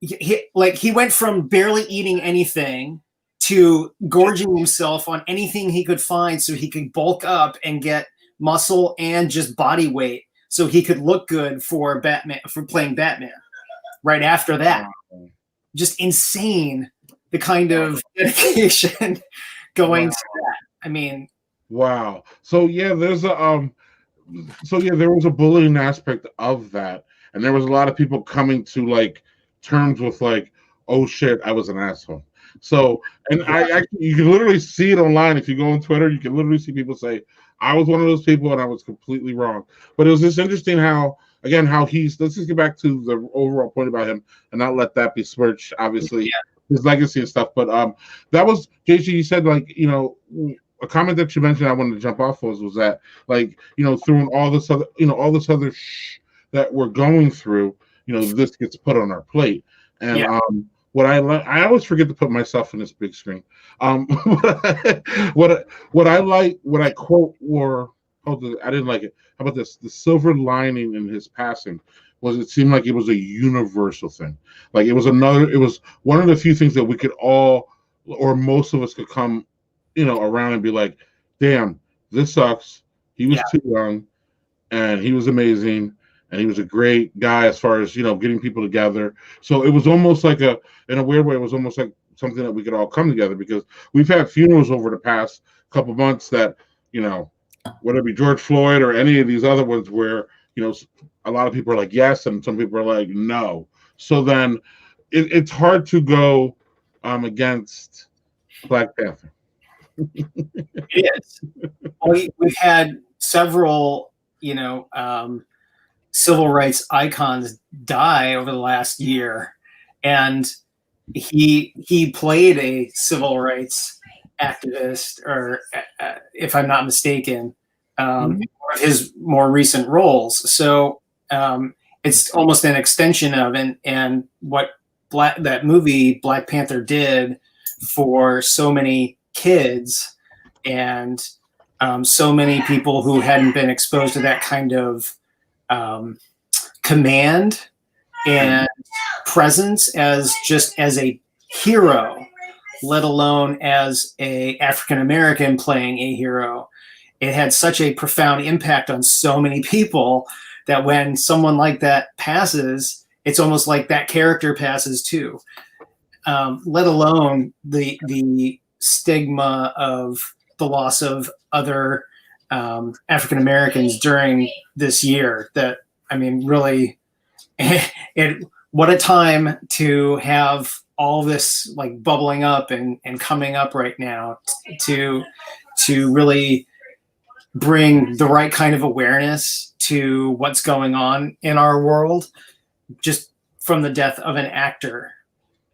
He went from barely eating anything to gorging himself on anything he could find so he could bulk up and get muscle and just body weight so he could look good for playing Batman right after that. Just insane, the kind of dedication going to that. I mean, wow. So yeah, there was a bullying aspect of that, and there was a lot of people coming to like terms with like, oh shit, I was an asshole. So, and you can literally see it online. If you go on Twitter, you can literally see people say, I was one of those people and I was completely wrong. But it was just interesting how let's just get back to the overall point about him and not let that besmirch, obviously, his legacy and stuff. But that was, JG, you said, like, you know, a comment that you mentioned I wanted to jump off was that, like, you know, through all this other that we're going through, you know, this gets put on our plate. And what I always forget to put myself in this big screen. What I quote, or I didn't like it. How about this? The silver lining in his passing was it seemed like it was a universal thing. Like it was one of the few things that we could all, or most of us could come, you know, around and be like, damn, this sucks. He was too young and he was amazing. And he was a great guy as far as, you know, getting people together. So it was almost like in a weird way, it was almost like something that we could all come together, because we've had funerals over the past couple months that, you know, whether it be George Floyd or any of these other ones where, you know, a lot of people are like, yes, and some people are like, no. So then it's hard to go against Black Panther. It is. We've had several, you know, civil rights icons die over the last year, and he played a civil rights activist, or if I'm not mistaken, one of his more recent roles. So it's almost an extension of and what that movie Black Panther did for so many kids and so many people who hadn't been exposed to that kind of command and presence as a hero, let alone as a African American playing a hero. It had such a profound impact on so many people that when someone like that passes, it's almost like that character passes too. Let alone the stigma of the loss of other African Americans during this year. That, I mean, really, what a time to have all this like bubbling up and coming up right now to really bring the right kind of awareness to what's going on in our world, just from the death of an actor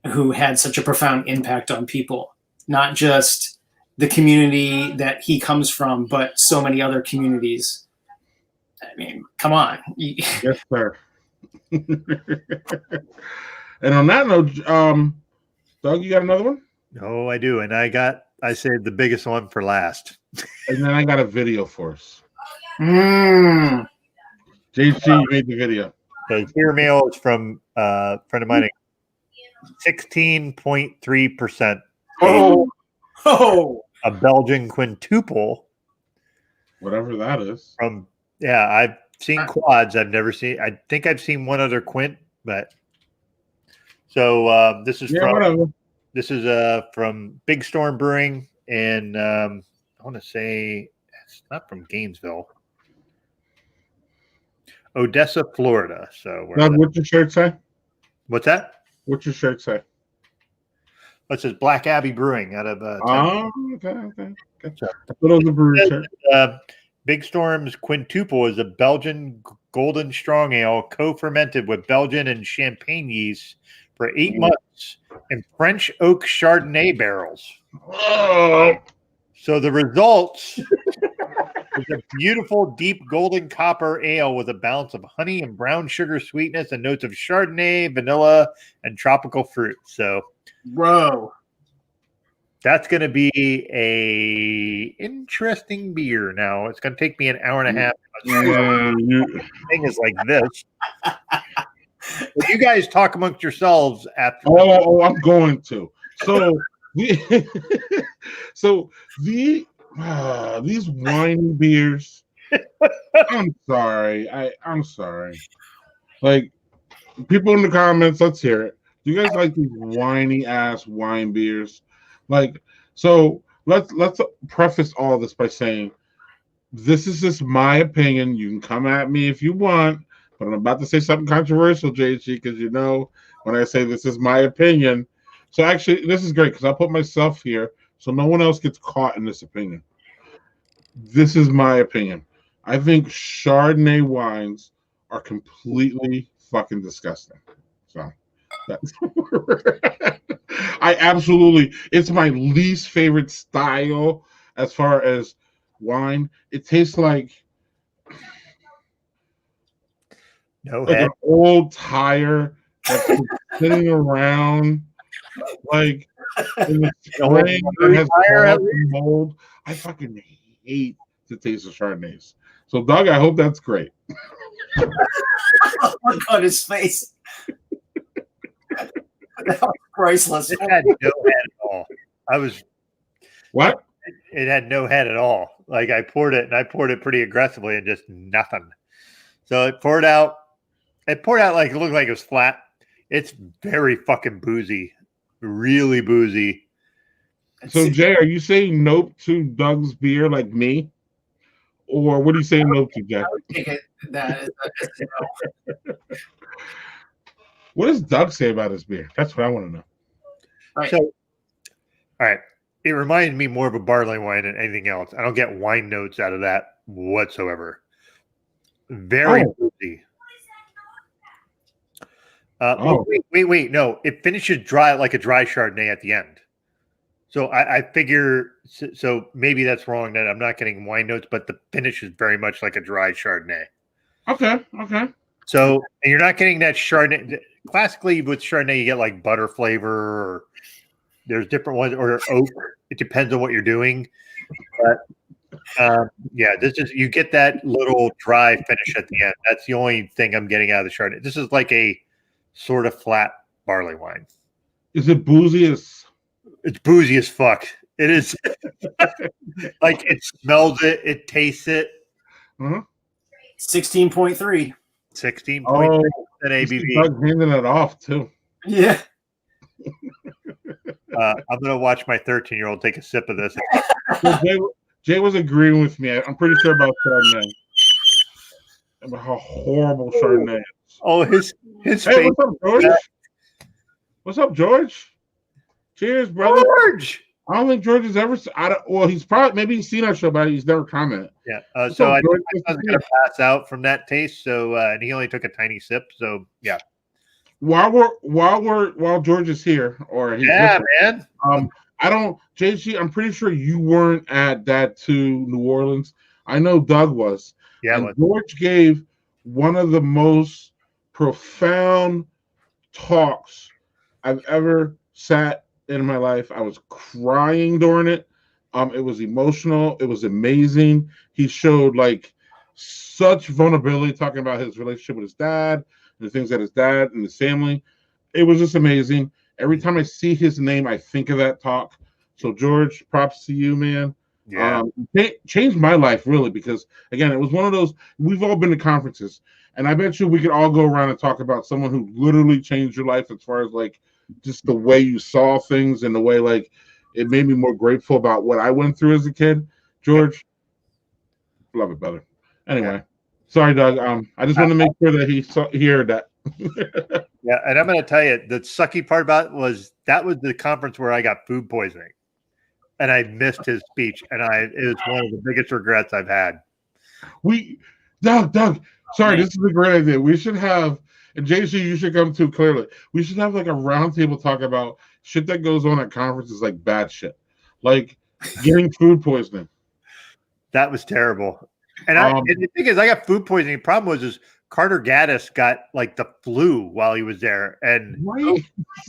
who had such a profound impact on people, not just the community that he comes from, but so many other communities. I mean, come on. Yes, sir. And on that note, Doug, you got another one? Oh, I do. And I saved the biggest one for last. And then I got a video for us. Mm. JC, you made the video. So here mail is from a friend of mine 16.3%. Oh, A Belgian quintuple. Whatever that is. I've seen quads. I've never seen. I think I've seen one other quint, but so this is from Big Storm Brewing, and I want to say it's not from Gainesville, Odessa, Florida. So what's your shirt say? What's that? What's your shirt say? It says Black Abbey Brewing out of. Okay. Little the brewery shirt. Big Storm's Quintuple is a Belgian golden strong ale co-fermented with Belgian and Champagne yeast for 8 months in French oak Chardonnay barrels. Oh. So the results is a beautiful, deep golden copper ale with a balance of honey and brown sugar sweetness and notes of Chardonnay, vanilla, and tropical fruit. So, bro, that's going to be a interesting beer. Now it's going to take me an hour and a half. Thing is like this. Well, you guys talk amongst yourselves after. Oh, I'm going to. So, these wine beers. I'm sorry. I'm sorry. Like, people in the comments, let's hear it. Do you guys like these whiny ass wine beers? Like, so let's preface all this by saying this is just my opinion. You can come at me if you want, but I'm about to say something controversial, JG, because you know when I say this is my opinion. So actually, this is great because I'll put myself here so no one else gets caught in this opinion. This is my opinion. I think Chardonnay wines are completely fucking disgusting. So that's it's my least favorite style as far as wine. It tastes like an old tire that's been sitting around like in the spring that has mold. I fucking hate the taste of Chardonnays. So Doug, I hope that's great. Look on his face. That was priceless. It had no head at all. What? It had no head at all. Like I poured it pretty aggressively and just nothing. So it poured out like it looked like it was flat. It's very fucking boozy. Really boozy. So Jay, are you saying nope to Doug's beer like me? Or what are you saying nope to, Jay? I would take it that is no. What does Doug say about his beer? That's what I want to know. Right. So, all right. It reminds me more of a barley wine than anything else. I don't get wine notes out of that whatsoever. Very boozy. Wait. No, it finishes dry like a dry Chardonnay at the end. So I figure, so maybe that's wrong that I'm not getting wine notes, but the finish is very much like a dry Chardonnay. Okay. So and you're not getting that Chardonnay. Classically, with Chardonnay, you get like butter flavor, or there's different ones, or oak. It depends on what you're doing. But this is, you get that little dry finish at the end. That's the only thing I'm getting out of the Chardonnay. This is like a sort of flat barley wine. Is it boozy as? It's boozy as fuck. It is. Like it smells it. It tastes it. 16.3. 16.3 ABV. Doug handing it off too. Yeah. I'm gonna watch my 13-year-old take a sip of this. So Jay was agreeing with me. I'm pretty sure about Chardonnay. About how horrible Chardonnay is. Oh, his hey, face. What's up, George? What's up, George? Cheers, brother. George. I don't think George has ever. He's probably maybe he's seen our show, but he's never commented. Yeah. So I was gonna pass out from that taste. So and he only took a tiny sip. So yeah. While George is here, or he's man. JG, I'm pretty sure you weren't at that to New Orleans. I know Doug was. Yeah. George gave one of the most profound talks I've ever sat in my life. I was crying during it. It was emotional. It was amazing. He showed like such vulnerability, talking about his relationship with his dad, the things that his dad and his family. It was just amazing. every time I see his name, I think of that talk. So George, props to you, man. Yeah. Changed my life really, because again, it was one of those, we've all been to conferences, and I bet you we could all go around and talk about someone who literally changed your life as far as like just the way you saw things and the way like it made me more grateful about what I went through as a kid. George, love it, brother. Anyway, sorry, Doug. I just want to make sure that he heard that. Yeah, and I'm going to tell you, the sucky part about it was that was the conference where I got food poisoning, and I missed his speech, and it was one of the biggest regrets I've had. Doug, sorry, this is a great idea. We should have, and JC, you should come too. Clearly, we should have like a roundtable talk about shit that goes on at conferences, like bad shit, like getting food poisoning. That was terrible. And the thing is, I got food poisoning. The problem was Carter Gaddis got like the flu while he was there, and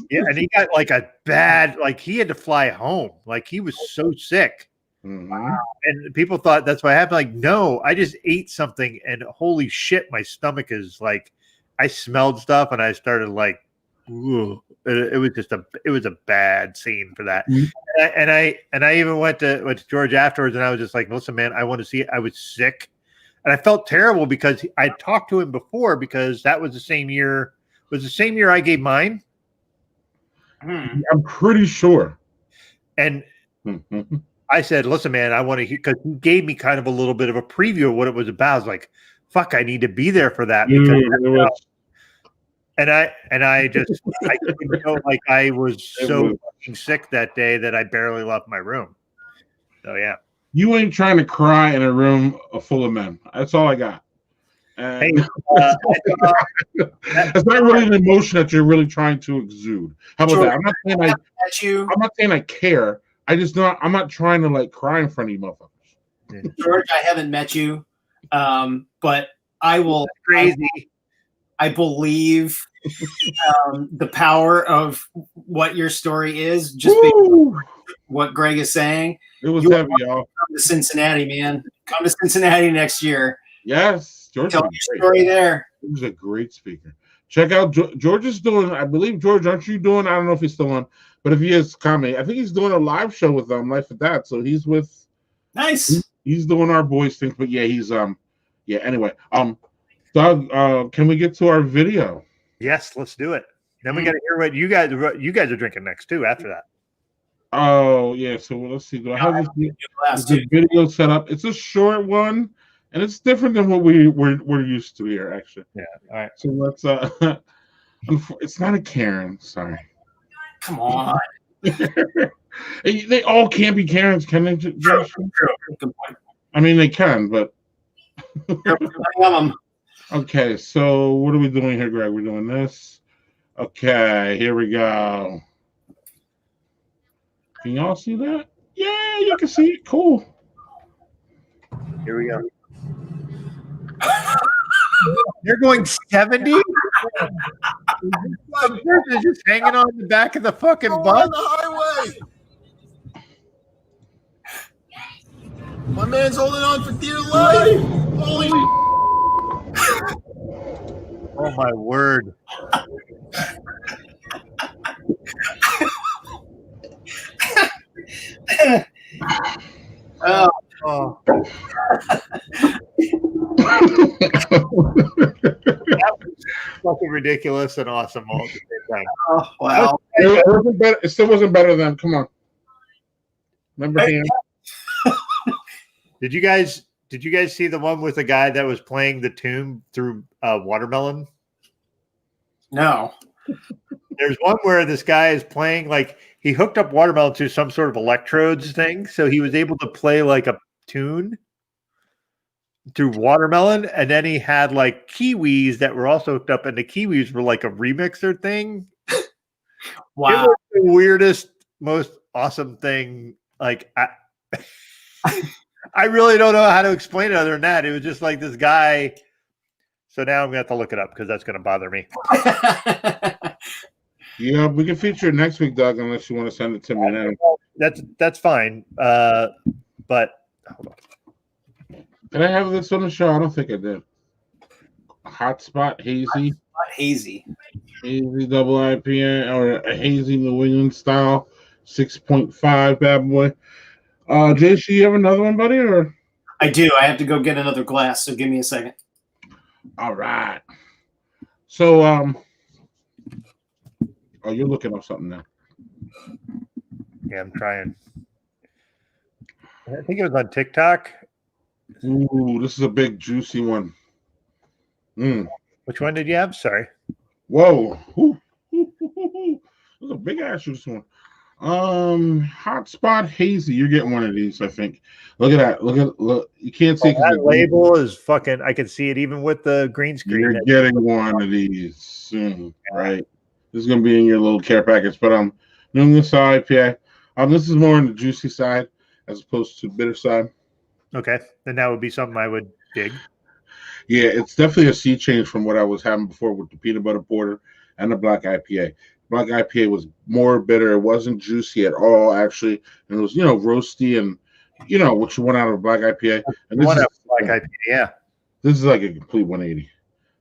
yeah, and he got like a bad, like he had to fly home, like he was so sick. Mm-hmm. And people thought that's what happened. Like, no, I just ate something, and holy shit, my stomach is like, I smelled stuff, and I started like, ooh. It was a bad scene for that. Mm-hmm. And I even went to George afterwards, and I was just like, listen, man, I want to see it. I was sick. And I felt terrible because I talked to him before, because that was the same year. Was the same year I gave mine. I'm pretty sure. And I said, listen, man, I want to hear, because he gave me kind of a little bit of a preview of what it was about. I was like, fuck, I need to be there for that. Because I just I didn't know, like I was so fucking sick that day that I barely left my room. So yeah. You ain't trying to cry in a room full of men. That's all I got. Hey, that's not really an emotion that you're really trying to exude. How about that? I'm not saying I care. I'm not trying to like cry in front of you motherfuckers. George, I haven't met you, but I will. Crazy. I believe the power of what your story is. Just what Greg is saying. It was heavy, y'all. Come to Cincinnati, man. Come to Cincinnati next year. Yes, George. Tell your story there. He was a great speaker. Check out George is doing. I believe George, aren't you doing? I don't know if he's still on, but if he is coming, I think he's doing a live show with Life with Dad. So he's with. Nice. He's doing our boys things, but yeah, he's yeah. Anyway, Doug, can we get to our video? Yes, let's do it. Then we got to hear what you guys are drinking next too. After that. Oh yeah, so let's see. Do I have this video set up? It's a short one, and it's different than what we're used to here, actually. Yeah. All right. So let's. It's not a Karen. Sorry. Come on. They all can't be Karens, can they? True. I mean, they can, but. Okay, so what are we doing here, Greg? We're doing this. Okay, here we go. Can y'all see that? Yeah, you can see it. Cool. Here we go. You're going 70? They're just hanging on the back of the fucking bus. On the highway. My man's holding on for dear life. Holy. Oh my word. Oh. That was fucking ridiculous and awesome all at the same time. Oh, wow. It still wasn't better than. Come on. Remember him? Did you guys see the one with the guy that was playing the tune through watermelon? No. There's one where this guy is playing, like he hooked up watermelon to some sort of electrodes thing, so he was able to play like a tune through watermelon, and then he had like kiwis that were also hooked up, and the kiwis were like a remixer thing. Wow. It was the weirdest, most awesome thing. Like I really don't know how to explain it other than that. It was just like this guy. So now I'm going to have to look it up because that's going to bother me. Yeah, we can feature it next week, Doug, unless you want to send it to me now. That's fine. But hold on. Did I have this on the show? I don't think I did. Hotspot Hazy. Hazy. Hazy double IPA or a hazy New England style 6.5 bad boy. JC, you have another one, buddy? Or I do. I have to go get another glass, so give me a second. all right. So oh, you're looking up something now. Yeah, I'm trying. I think it was on TikTok. Ooh, this is a big juicy one. Which one did you have? Sorry. Whoa. This is a big ass juicy one. Hotspot hazy. You're getting one of these, I think. Look at that. Look. You can't see that label is fucking. I can see it even with the green screen. You're getting one of these soon, right? This is gonna be in your little care package. But New England style IPA. This is more on the juicy side as opposed to bitter side. Okay, then that would be something I would dig. Yeah, it's definitely a sea change from what I was having before with the peanut butter porter and the black IPA. Black IPA was more bitter. It wasn't juicy at all, actually. And it was, roasty and, what you want out of a black IPA. And this is black IPA, yeah. This is like a complete 180.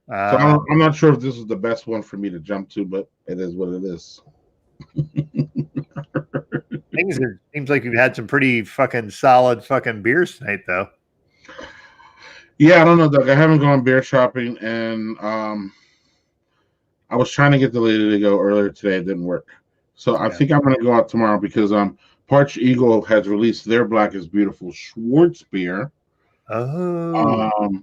So I'm not sure if this is the best one for me to jump to, but it is what it is. Seems like you've had some pretty fucking solid fucking beers tonight, though. Yeah, I don't know, Doug. I haven't gone beer shopping, and I was trying to get the lady to go earlier today. It didn't work. So I think I'm going to go out tomorrow because Parched Eagle has released their Black is Beautiful Schwartz beer. Oh.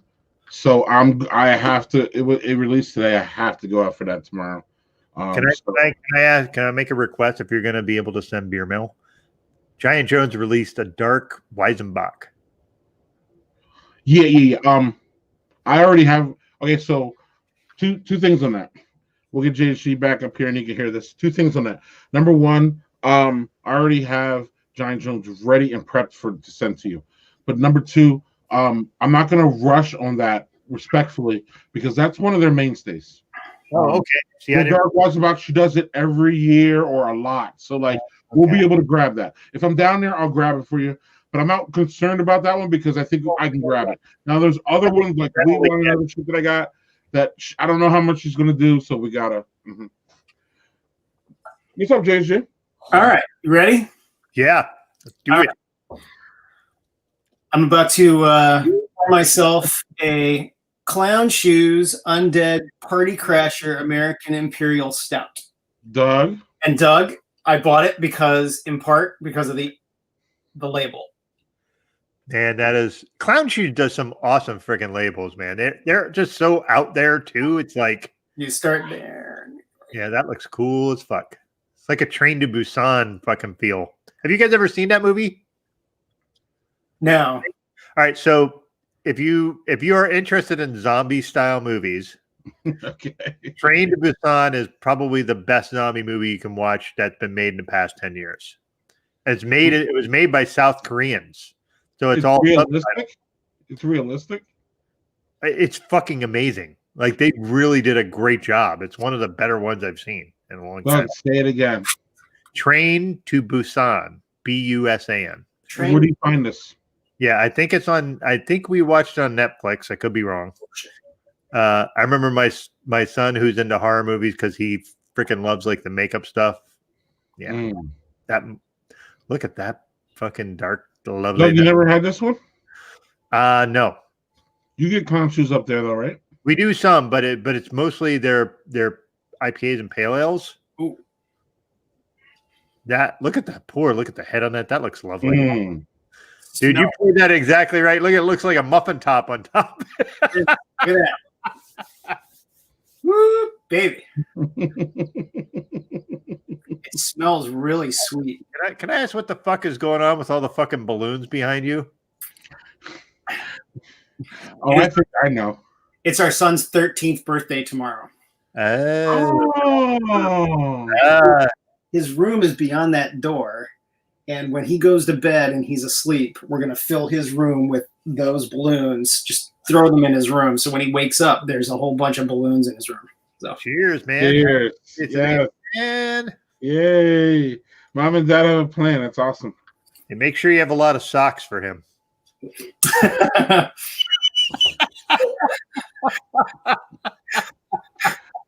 So I have to. It released today. I have to go out for that tomorrow. Can I make a request if you're going to be able to send beer mail? Giant Jones released a dark Weizenbach. Yeah. I already have. Okay, so two things on that. We'll get JC back up here and you can hear this. Two things on that. Number one, I already have Giant Jones ready and prepped to send to you. But number two, I'm not going to rush on that respectfully because that's one of their mainstays. Oh, okay. See, Dark Weizenbach, she does it every year or a lot. So we'll be able to grab that. If I'm down there, I'll grab it for you. But I'm not concerned about that one because I think I can grab it. Now there's other ones like Wheat One and other shit that I got that I don't know how much she's gonna do, so we gotta. What's up, JJ? All right, you ready? Yeah, let's do it. Right. I'm about to pour myself a Clown Shoes Undead Party Crasher American Imperial Stout. Doug, I bought it in part because of the label. And that is Clown Shoes does some awesome freaking labels, man. They're just so out there too. It's like you start there. Yeah, that looks cool as fuck. It's like a Train to Busan fucking feel. Have you guys ever seen that movie? No. All right, so if you are interested in zombie style movies, okay, Train to Busan is probably the best zombie movie you can watch that's been made in the past 10 years. It was made by South Koreans. So it's all realistic. It's realistic. It's fucking amazing. Like they really did a great job. It's one of the better ones I've seen in a long time. Say it again. Train to Busan. Busan. Where do you find this? Yeah, I think we watched it on Netflix. I could be wrong. I remember my son who's into horror movies because he freaking loves like the makeup stuff. Yeah. Look at that fucking dark. Lovely. No, you never had this one? No. You get Clown Shoes up there though, right? We do some, but it's mostly their IPAs and pale ales. Ooh. Look at that pour. Look at the head on that. That looks lovely. Dude, you poured that exactly right. Look, it looks like a muffin top on top. Look at that. Woo, baby. It smells really sweet. Can I ask what the fuck is going on with all the fucking balloons behind you? Oh, I think I know. It's our son's 13th birthday tomorrow. His room is beyond that door. And when he goes to bed and he's asleep, we're going to fill his room with those balloons. Just throw them in his room. So when he wakes up, there's a whole bunch of balloons in his room. So cheers, man. Cheers. Yeah. Man. Yay. Mom and Dad have a plan. That's awesome. And make sure you have a lot of socks for him.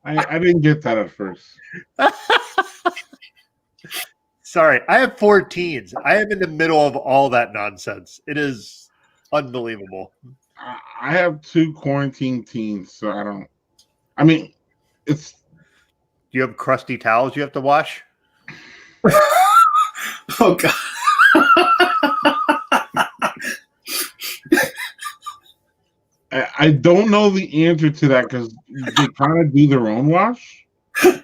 I I didn't get that at first. Sorry, I have 4 teens. I am in the middle of all that nonsense. It is unbelievable. I have 2 quarantine teens, so I don't. I mean, it's. Do you have crusty towels you have to wash? Oh God. I don't know the answer to that because they kind of do their own wash. So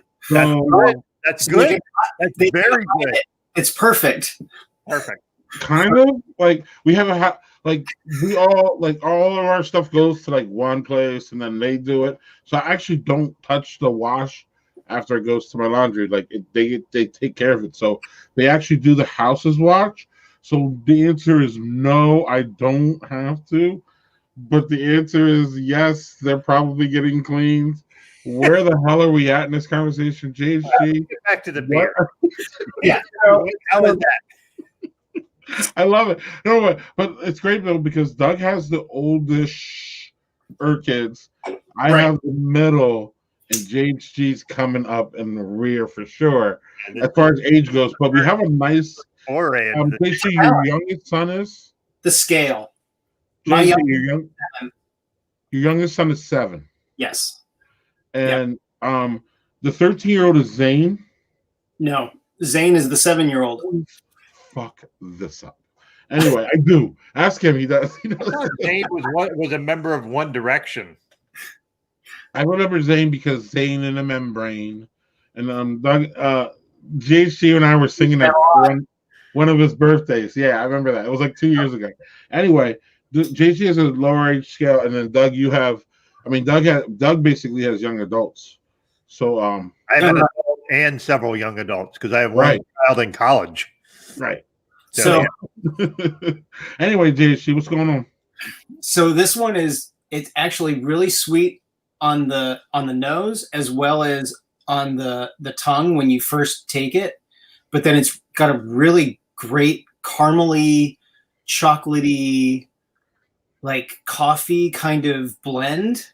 That's good. That's very good. It's perfect. Perfect. Kind of like we have we all all of our stuff goes to like one place and then they do it. So I actually don't touch the wash after it goes to my laundry. Like they take care of it. So they actually do the house's wash. So the answer is no, I don't have to. But the answer is yes, they're probably getting cleaned. Where the hell are we at in this conversation, JG? Get back to the beer. Yeah. How is that? I love it. No, but it's great though because Doug has the oldish kids. I have the middle, and JHG's coming up in the rear for sure as far as age goes. But we have a nice. JC, your youngest son is the scale. JC, your youngest son is 7. Yes. And the 13-year-old is Zane. No, Zane is the 7-year-old. Fuck this up. Anyway, I do. Ask him. He does. He knows. Zane was a member of One Direction. I remember Zane because Zane in a membrane, and JC and I were singing at one of his birthdays. Yeah, I remember that. It was like 2 years ago. Anyway, JC has a lower age scale, and then Doug, you have. I mean, Doug basically has young adults. So I have an adult and several young adults because I have one child in college. Right. So anyway, JC, what's going on? So this one it's actually really sweet on the nose as well as on the tongue when you first take it, but then it's got a really great caramely, chocolatey, like coffee kind of blend.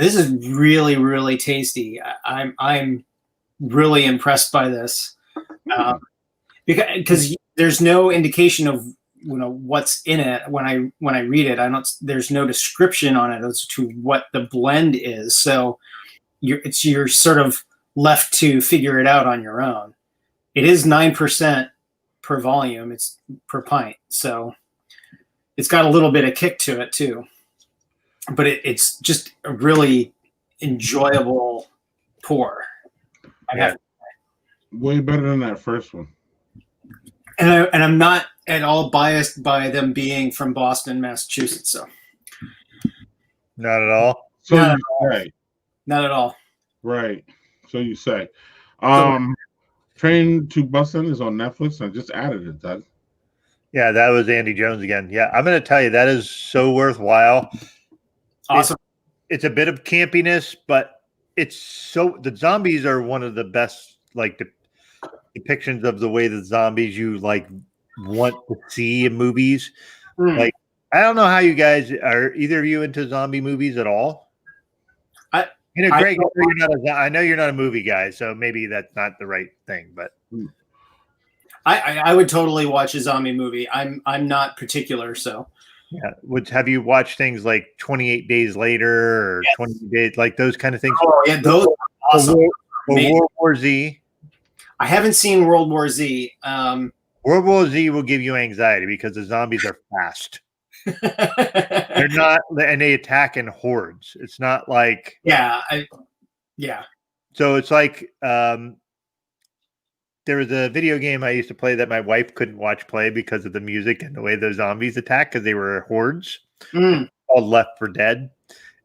This is really, really tasty. I'm really impressed by this because there's no indication of what's in it when I read it. There's no description on it as to what the blend is. So you're sort of left to figure it out on your own. It is 9% per volume. It's per pint, so it's got a little bit of kick to it too. But it's just a really enjoyable pour. Way better than that first one. And I'm not at all biased by them being from Boston, Massachusetts. So not at all. So you say. Not at all. Right. So you say. Train to Busan is on Netflix. I just added it, Doug. Yeah, that was Andy Jones again. Yeah, I'm going to tell you that is so worthwhile. Awesome. It's a bit of campiness, but the zombies are one of the best depictions of the way the zombies you want to see in movies. Like, I don't know how you guys are. Either of you into zombie movies at all? Greg, I know you're not a movie guy, so maybe that's not the right thing. But I would totally watch a zombie movie. I'm not particular, so. Yeah. Have you watched things like 28 Days Later or 20 Days, like those kind of things? Oh, yeah, those are awesome. Or World War Z. I haven't seen World War Z. World War Z will give you anxiety because the zombies are fast. They're not, and they attack in hordes. It's not like yeah. So it's like there was a video game I used to play that my wife couldn't watch play because of the music and the way those zombies attack because they were hordes called Left 4 Dead.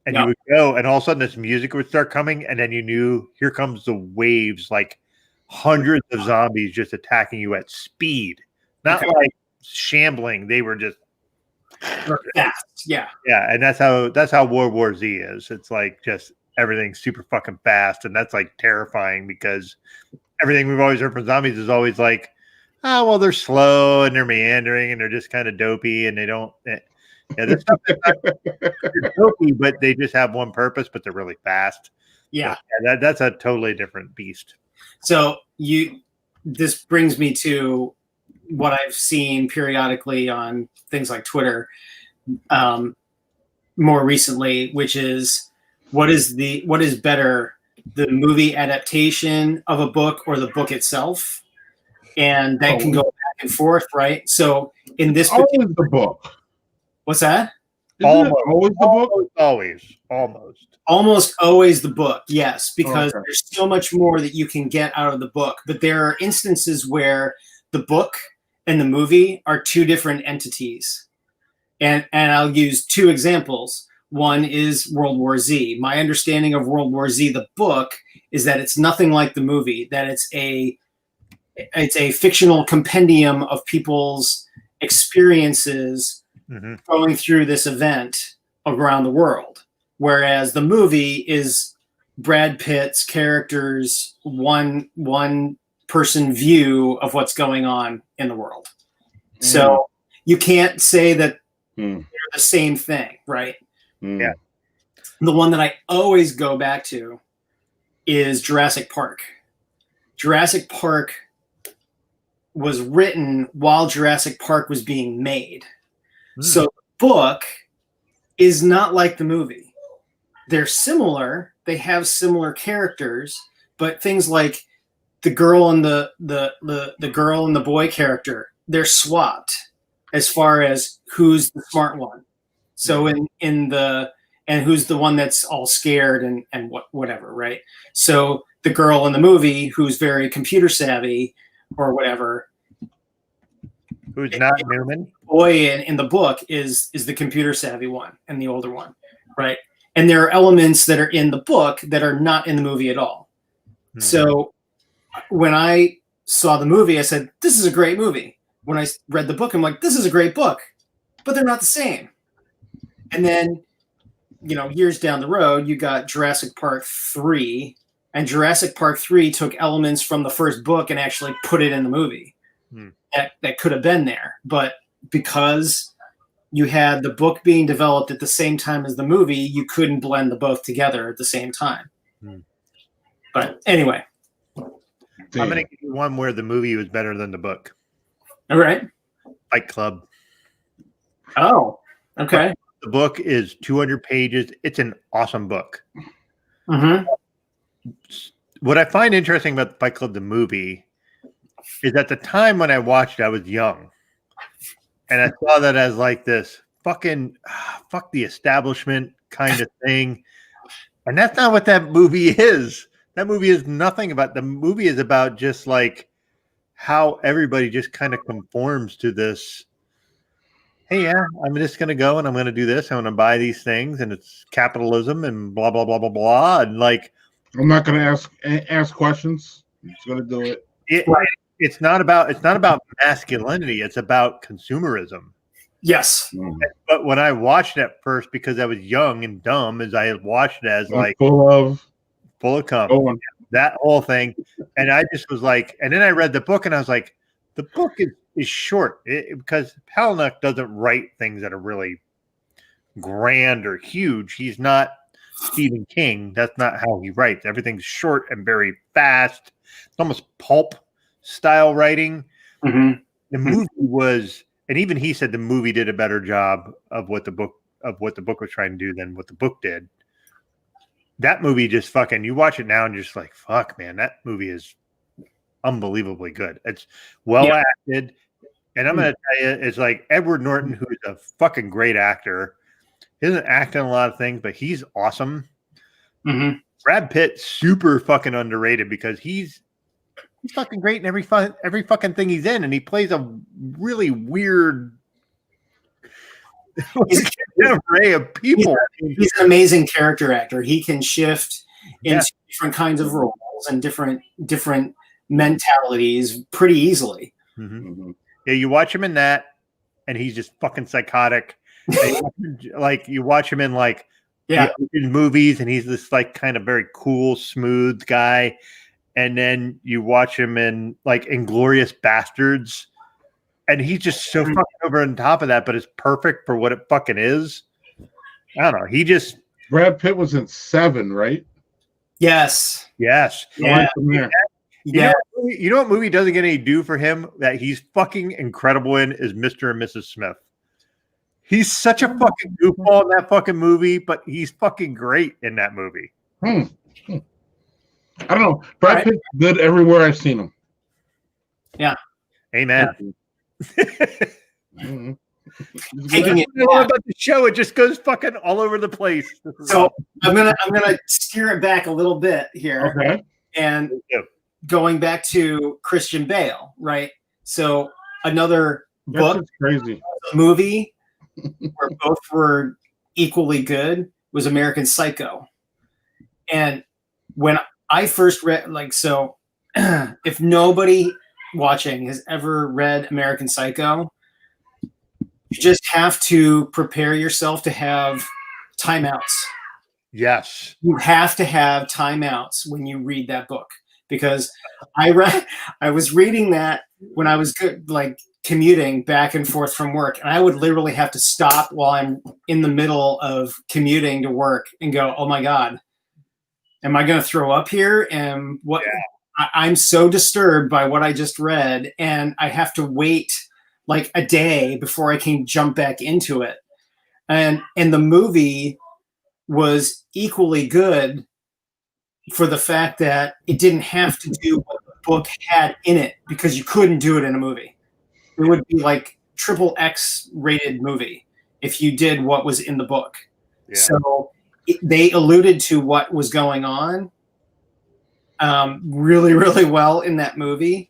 And you would go, and all of a sudden this music would start coming, and then you knew here comes the waves, like hundreds of zombies just attacking you at speed, not like shambling. They were just fast. Yeah. And that's how World War Z is. It's like just everything's super fucking fast, and that's like terrifying because everything we've always heard from zombies is always like, oh, well, they're slow and they're meandering and they're just kind of dopey and they don't. They're dopey, but they just have one purpose, but they're really fast. Yeah. That's a totally different beast. So this brings me to what I've seen periodically on things like Twitter, more recently, which is what is better, the movie adaptation of a book or the book itself? And that can go back and forth, right? So in this always the book. What's that? Isn't it always the book? Almost always the book, yes, because there's so much more that you can get out of the book. But there are instances where the book and the movie are two different entities. And I'll use two examples. One is World War Z. My understanding of World War Z, the book, is that it's nothing like the movie, that it's a fictional compendium of people's experiences going through this event around the world. Whereas the movie is Brad Pitt's character's one person view of what's going on in the world. So you can't say that they're the same thing, right? Yeah. The one that I always go back to is Jurassic Park. Jurassic Park was written while Jurassic Park was being made. So the book is not like the movie. They're similar. They have similar characters, but things like the girl and the girl and the boy character, they're swapped as far as who's the smart one. So and who's the one that's all scared and whatever, right? So the girl in the movie who's very computer savvy or whatever, who's not Newman. Boy in the book is the computer savvy one and the older one, right? And there are elements that are in the book that are not in the movie at all. So when I saw the movie, I said, this is a great movie. When I read the book, I'm like, this is a great book, but they're not the same. And then, years down the road, you got Jurassic Park 3, and Jurassic Park 3 took elements from the first book and actually put it in the movie. That could have been there, but because you had the book being developed at the same time as the movie, you couldn't blend the both together at the same time. But anyway. I'm going to give you one where the movie was better than the book. All right. Fight Club. Oh, okay. The book is 200 pages. It's an awesome book. What I find interesting about Fight Club, the movie, is at the time when I watched it, I was young. And I saw that as like this fucking fuck the establishment kind of thing. And that's not what that movie is. That movie is nothing about. The movie is about just like how everybody just kind of conforms to this. Hey, yeah, I'm just going to go and I'm going to do this. I'm going to buy these things and it's capitalism and blah, blah, blah, blah, blah. And like, I'm not going to ask questions. I'm just going to do it. It's not about masculinity. It's about consumerism. Yes. But when I watched it at first, because I was young and dumb, as I had watched it as like full of cum, that whole thing. And I just was like, and then I read the book and I was like, the book is short because Palahniuk doesn't write things that are really grand or huge. He's not Stephen King. That's not how he writes. Everything's short and very fast. It's almost pulp style writing. The movie was, and even he said the movie did a better job of what the book was trying to do than what the book did. That movie just fucking, you watch it now and you're just like, fuck, man, that movie is unbelievably good. It's well acted. And I'm going to tell you, it's like Edward Norton, who's a fucking great actor. He doesn't act in a lot of things, but he's awesome. Brad Pitt, super fucking underrated because he's fucking great in every fucking thing he's in, and he plays a really weird array of people. He's an amazing character actor. He can shift into different kinds of roles and different mentalities pretty easily. Yeah, you watch him in that, and he's just fucking psychotic. Like you watch him in like in movies, and he's this like kind of very cool, smooth guy. And then you watch him in like Inglourious Bastards, and he's just so fucking over on top of that, but it's perfect for what it fucking is. I don't know. Brad Pitt was in 7, right? Yes. Yes. Yeah. Yeah. You know what movie doesn't get any due for him that he's fucking incredible in is Mr. and Mrs. Smith. He's such a fucking goofball in that fucking movie, but he's fucking great in that movie. I don't know. Brad Pitt's good everywhere I've seen him. Yeah. Amen. Taking it about the show, it just goes fucking all over the place. So I'm gonna steer it back a little bit here. Okay. And going back to Christian Bale, right? So another book, crazy movie where both were equally good was American Psycho. And when I first read, if nobody watching has ever read American Psycho, you just have to prepare yourself to have timeouts. Yes. You have to have timeouts when you read that book, because I was reading that when I was commuting back and forth from work, and I would literally have to stop while I'm in the middle of commuting to work and go, "Oh my God, am I going to throw up here?" And what I'm so disturbed by what I just read, and I have to wait like a day before I can jump back into it. And the movie was equally good for the fact that it didn't have to do what the book had in it, because you couldn't do it in a movie. It would be like XXX rated movie if you did what was in the book. Yeah. So they alluded to what was going on really, really well in that movie.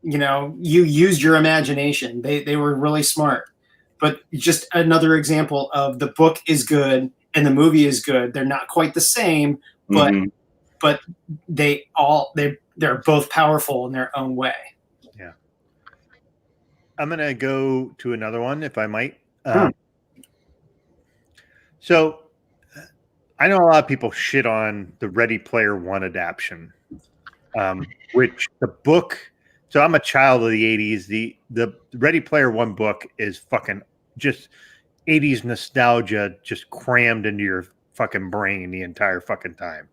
You know, you used your imagination. They were really smart. But just another example of the book is good and the movie is good. They're not quite the same, but but they're both powerful in their own way. Yeah. I'm gonna go to another one if I might. So I know a lot of people shit on the Ready Player One adaptation, which the book. So I'm a child of the 80s. The Ready Player One book is fucking just 80s nostalgia just crammed into your fucking brain the entire fucking time.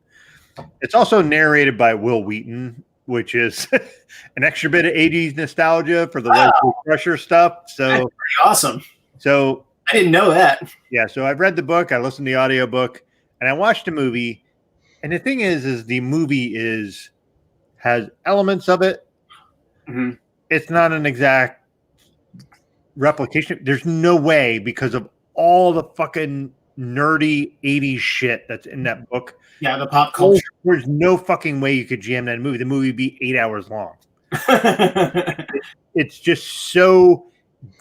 It's also narrated by Will Wheaton, which is an extra bit of 80s nostalgia for the Leslie Crusher stuff. So that's pretty awesome. So I didn't know that. Yeah, so I've read the book, I listened to the audiobook, and I watched the movie. And the thing is the movie has elements of it. Mm-hmm. It's not an exact replication. There's no way, because of all the fucking nerdy 80s shit that's in that book. Yeah, the pop culture. There's no fucking way you could jam that in a movie. The movie would be 8 hours long. It's just so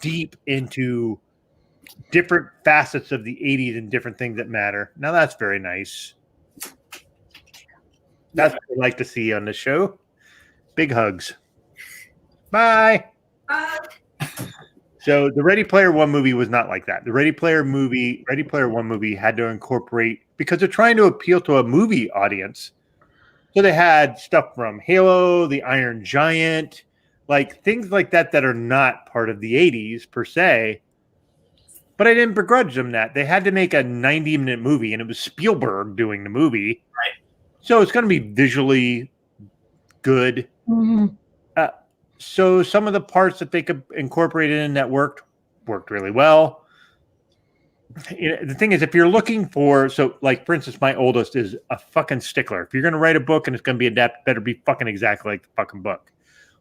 deep into different facets of the 80s and different things that matter. Now that's very nice. That's what I like to see on the show. Big hugs. Bye. So the Ready Player One movie was not like that. The Ready Player One movie had to incorporate, because they're trying to appeal to a movie audience. So they had stuff from Halo, the Iron Giant, like things like that are not part of the 80s per se. But I didn't begrudge them that. They had to make a 90-minute movie, and it was Spielberg doing the movie. Right. So it's going to be visually good. Mm-hmm. So some of the parts that they could incorporate in that worked really well. You know, the thing is, if you're looking for, for instance, my oldest is a fucking stickler. If you're going to write a book and it's going to be adapted, better be fucking exactly like the fucking book.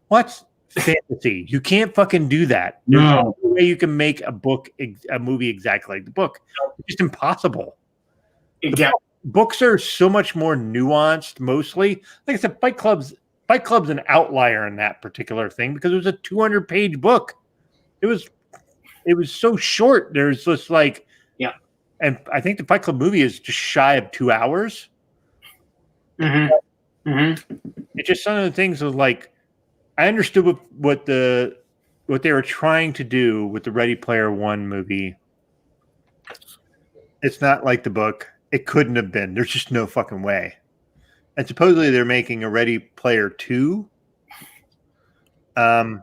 What's fantasy? You can't fucking do that. There's no way you can make a movie exactly like the book. It's just impossible. Books are so much more nuanced, mostly. Like I said, Fight Club's an outlier in that particular thing, because it was a 200-page book. It was so short. There's just and I think the Fight Club movie is just shy of 2 hours. Mm-hmm. Mm-hmm. It's just some of the things was like, I understood what they were trying to do with the Ready Player One movie. It's not like the book. It couldn't have been. There's just no fucking way. And supposedly they're making a Ready Player 2. Of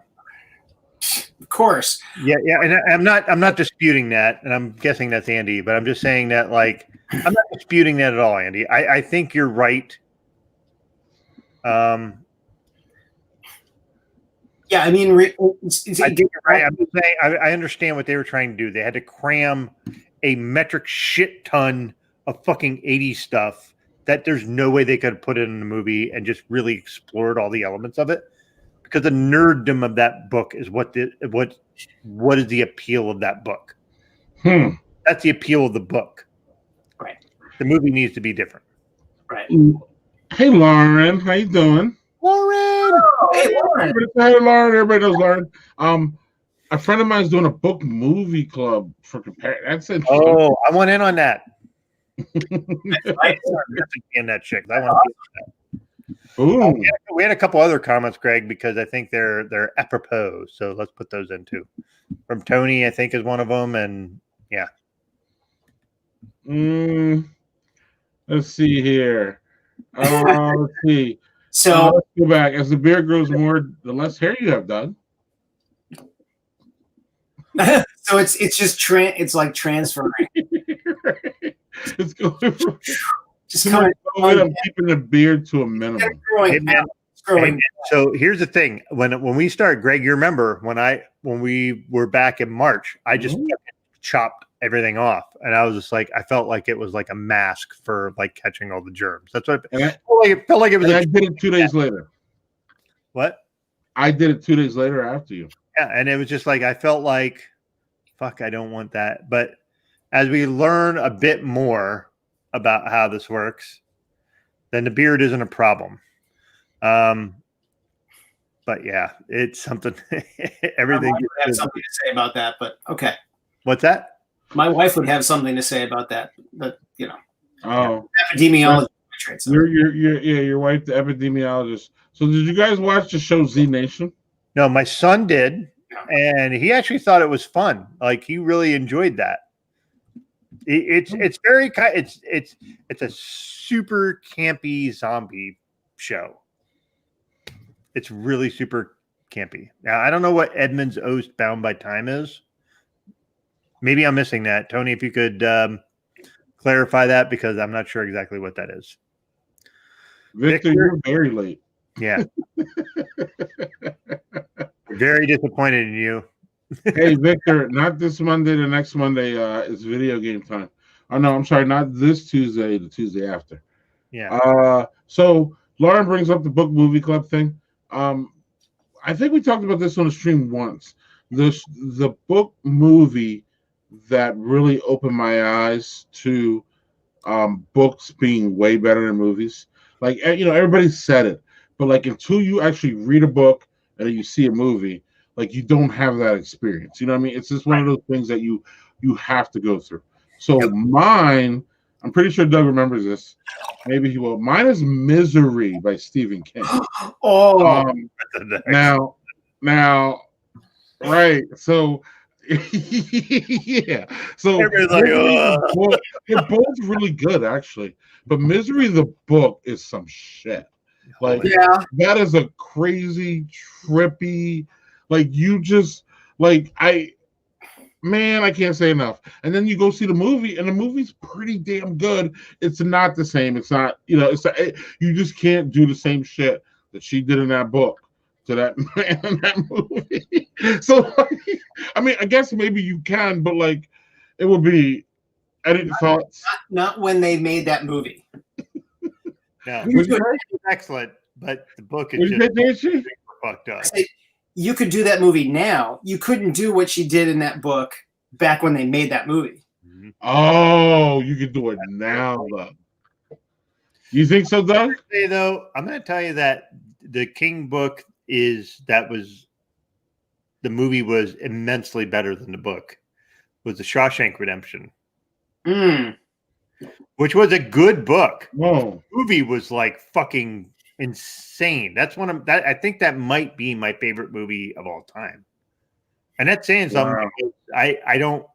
course. Yeah, and I'm not disputing that, and I'm guessing that's Andy, but I'm just saying that, like, I'm not disputing that at all, Andy. I think you're right. Yeah, I mean, I think you're right. I'm just saying, I understand what they were trying to do. They had to cram a metric shit ton of fucking 80s stuff that there's no way they could have put it in the movie and just really explored all the elements of it. Because the nerddom of that book is what is the appeal of that book. That's the appeal of the book. Right. The movie needs to be different. Right. Hey, Lauren, how you doing? Lauren! Oh, hey, Lauren. Hey, Lauren. Everybody knows Lauren. A friend of mine is doing a book movie club for compare. That's interesting. Oh, I want in on that. In that chick. I want to be that. Ooh. We had a couple other comments, Greg, because I think they're apropos. So let's put those in too. From Tony, I think is one of them, and yeah. Let's see here. Let's see. So let's go back. As the beard grows more, the less hair you have, Doug. so it's just it's like transferring. It's going from Just coming. I'm keeping the beard to a minimum. Hey, man. So here's the thing: when we start, Greg, you remember when we were back in March, I just chopped everything off, and I was just like, I felt like it was like a mask for like catching all the germs. That's what it felt like. It was. I did it 2 days later. What? I did it 2 days later after you. Yeah, and it was just like I felt like, fuck, I don't want that. But as we learn a bit more about how this works, then the beard isn't a problem. But yeah, it's something. Everything. My wife would have something to say about that, but okay. What's that? My wife would have something to say about that, but you know. Oh, epidemiology. So. Your wife, the epidemiologist. So did you guys watch the show Z Nation? No, my son did, and he actually thought it was fun. Like he really enjoyed that. It's very it's a super campy zombie show. It's really super campy. Now I don't know what Edmund's Oast Bound by Time is. Maybe I'm missing that, Tony. If you could clarify that, because I'm not sure exactly what that is. Victor, you're very late. Yeah. Very disappointed in you. Hey, Victor, not this Monday, the next Monday is video game time. Oh, no, I'm sorry, not this Tuesday, the Tuesday after. Yeah. So Lauren brings up the book movie club thing. I think we talked about this on the stream once. The book movie that really opened my eyes to books being way better than movies. Like, everybody said it, but like until you actually read a book and then you see a movie, like you don't have that experience. You know what I mean? It's just one of those things that you have to go through. So mine, I'm pretty sure Doug remembers this. Maybe he will. Mine is Misery by Stephen King. Now, right. So yeah. So they're both really good, actually. But Misery, the book, is some shit. Like, that is a crazy, trippy, like you just like I can't say enough. And then you go see the movie, and the movie's pretty damn good. It's not the same. It's not, you just can't do the same shit that she did in that book to that man in that movie. So, I mean, I guess maybe you can, but like, it would be edited thoughts. Not when they made that movie. No, it's excellent, but the book is just fucked up. You could do that movie now. You couldn't do what she did in that book back when they made that movie. Oh, you could do it now, though. You think so, Doug? Though, I'm going to tell you that the King book the movie was immensely better than the book. Was The Shawshank Redemption. Which was a good book. Whoa. The movie was like fucking insane. That's I think that might be my favorite movie of all time. And that's saying something. Wow.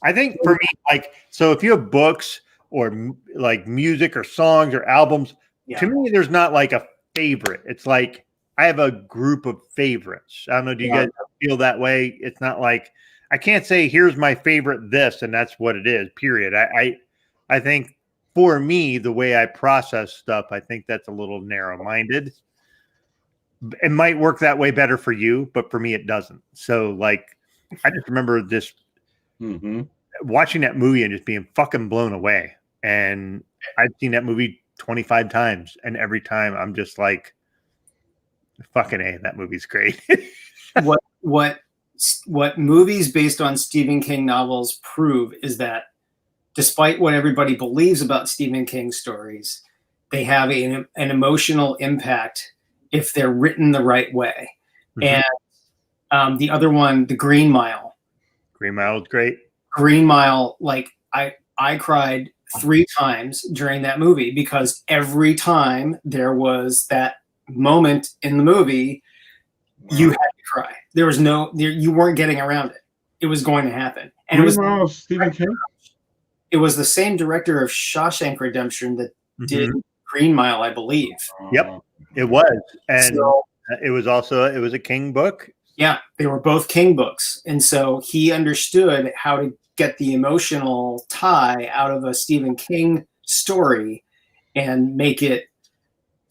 I think for me, like, so if you have books or like music or songs or albums, to me, there's not like a favorite. It's like I have a group of favorites. I don't know. Do you guys feel that way? It's not like I can't say here's my favorite this and that's what it is. Period. I think for me, the way I process stuff, I think that's a little narrow-minded. It might work that way better for you, but for me, it doesn't. So, like, I just remember just watching that movie and just being fucking blown away. And I've seen that movie 25 times, and every time I'm just like, fucking A, that movie's great. What movies based on Stephen King novels prove is that despite what everybody believes about Stephen King stories, they have an emotional impact if they're written the right way. And the other one, The Green Mile. Green Mile is great. Green Mile, like I cried 3 times during that movie because every time there was that moment in the movie, you had to cry. There was you weren't getting around it. It was going to happen. And Green Mile, Stephen King? It was the same director of Shawshank Redemption that did Green Mile, I believe. Yep, it was. And it was a King book. Yeah, they were both King books. And so he understood how to get the emotional tie out of a Stephen King story and make it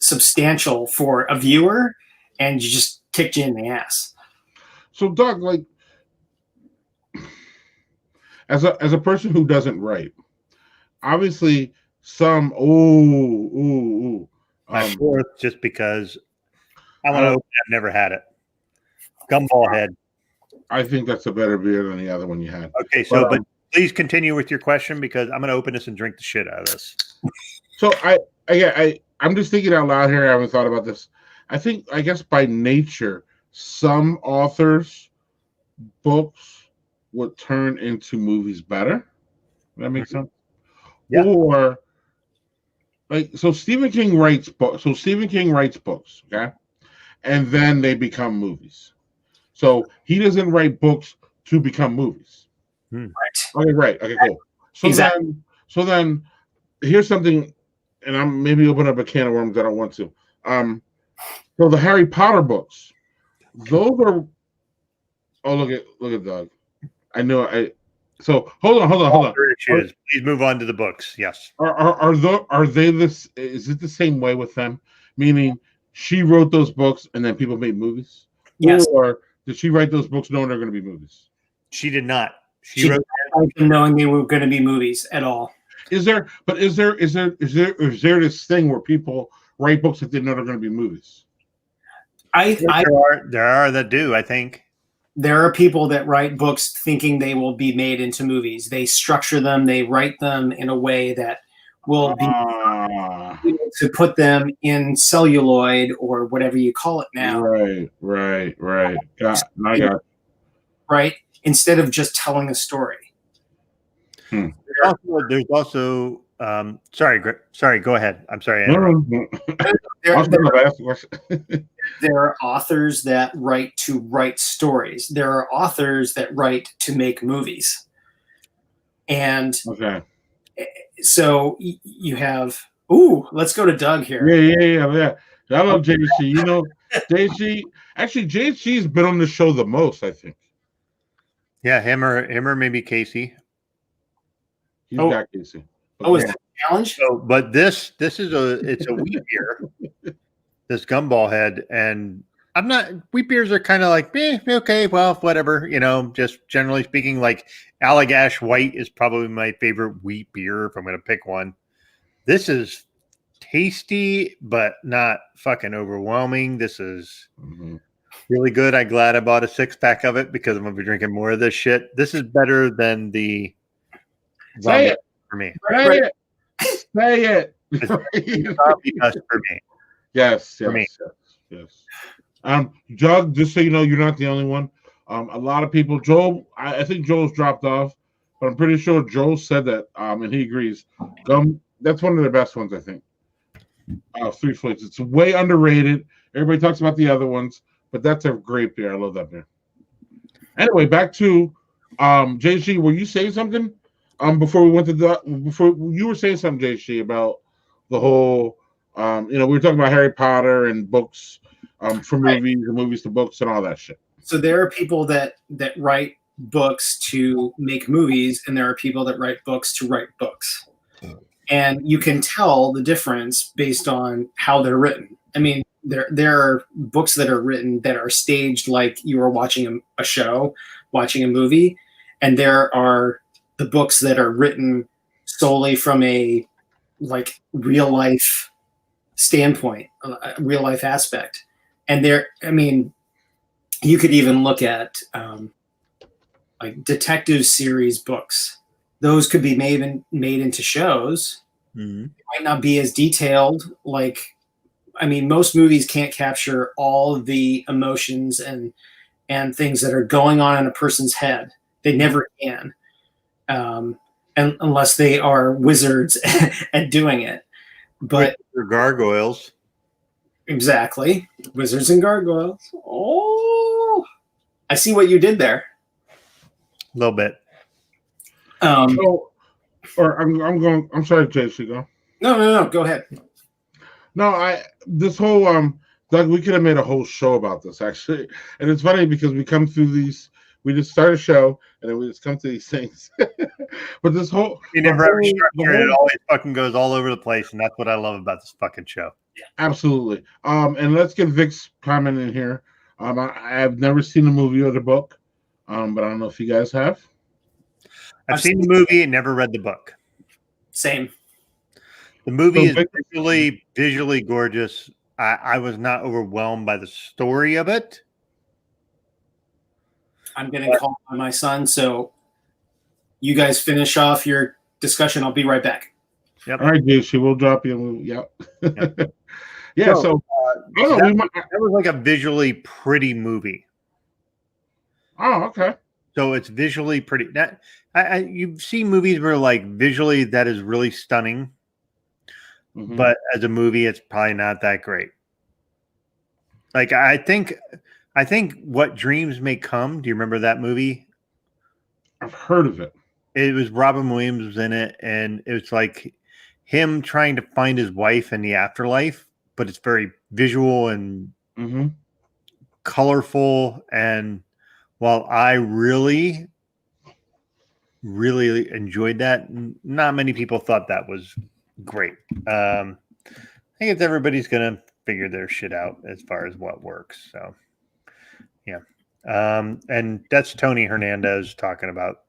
substantial for a viewer, and you just kicked you in the ass. So, Doug, like, as a person who doesn't write, obviously some My fourth, just because I want to open. I've never had it. Gumball Head. I think that's a better beer than the other one you had. Okay, so but please continue with your question because I'm going to open this and drink the shit out of this. So I'm just thinking out loud here. I haven't thought about this. I guess by nature, some authors' books would turn into movies better. That makes sense. Yeah. Or so Stephen King writes books. So Stephen King writes books, okay, and then they become movies. So he doesn't write books to become movies. Right. Okay, right. Okay, cool. So exactly. then here's something, and I'm maybe open up a can of worms I don't want to. So the Harry Potter books, those are. Oh, look at Doug. I know. So hold on. Please move on to the books. Yes. Are they this? Is it the same way with them? Meaning, she wrote those books and then people made movies. Yes. Or did she write those books knowing they're going to be movies? She did not. She wrote them knowing they were going to be movies at all. Is there this thing where people write books that they know they're going to be movies? There are that do, I think. There are people that write books thinking they will be made into movies. They structure them, they write them in a way that will be able to put them in celluloid or whatever you call it now. Right. I got. Right? Instead of just telling a story. There's also sorry, go ahead. I'm sorry. There are authors that write to write stories. There are authors that write to make movies. And so you have, let's go to Doug here. Yeah. I love JC. You know, JC's been on the show the most, I think. Yeah, him or maybe Casey. He's got Casey. Is that a challenge? So, but it's a wheat beer. This Gumball Head, and wheat beers are kind of like, okay, well, whatever, just generally speaking, like Allagash White is probably my favorite wheat beer if I'm going to pick one. This is tasty, but not fucking overwhelming. This is really good. I'm glad I bought a 6-pack of it because I'm going to be drinking more of this shit. This is better than the Say it for me. Say it. Because for me. Yes. Doug, just so you know, you're not the only one. A lot of people, Joel, I think Joel's dropped off, but I'm pretty sure Joel said that, and he agrees. That's one of the best ones, I think. Three Floyds. It's way underrated. Everybody talks about the other ones, but that's a great beer. I love that beer. Anyway, back to JG. Were you saying something? Before we went to before you were saying something, JG, about the whole. We were talking about Harry Potter and books for movies and movies to books and all that shit. So there are people that write books to make movies, and there are people that write books to write books. and you can tell the difference based on how they're written. I mean, there are books that are written that are staged like you were watching a show, watching a movie, and there are the books that are written solely from a like real life standpoint, a real life aspect. And I mean, you could even look at like detective series books. Those could be made into shows. Mm-hmm. It might not be as detailed. Like, I mean, most movies can't capture all of the emotions and things that are going on in a person's head. They never can, and unless they are wizards at doing it. But gargoyles. Exactly, wizards and gargoyles. Oh, I see what you did there. A little bit. I'm sorry, JC, go. No. Go ahead. No, this whole Doug, we could have made a whole show about this actually, and it's funny because we come through these. We just start a show and then we just come to these things. But this whole you never have a structure. It always fucking goes all over the place, and that's what I love about this fucking show. Absolutely. And let's get Vic's comment in here. I've never seen the movie or the book, but I don't know if you guys have. I've seen the movie and never read the book. Same. The movie is visually gorgeous. I was not overwhelmed by the story of it. I'm getting called by my son, so you guys finish off your discussion. I'll be right back. Yep. All right, JC, we'll drop you. Yep. Yeah. So that was like a visually pretty movie. Oh, okay. So it's visually pretty. You see movies where like visually that is really stunning, but as a movie, it's probably not that great. Like I think What Dreams May Come. Do you remember that movie? I've heard of it. It was Robin Williams was in it, and it was like him trying to find his wife in the afterlife, but it's very visual and colorful. And while I really, really enjoyed that, not many people thought that was great. I think it's everybody's gonna figure their shit out as far as what works. So, yeah. And that's Tony Hernandez talking about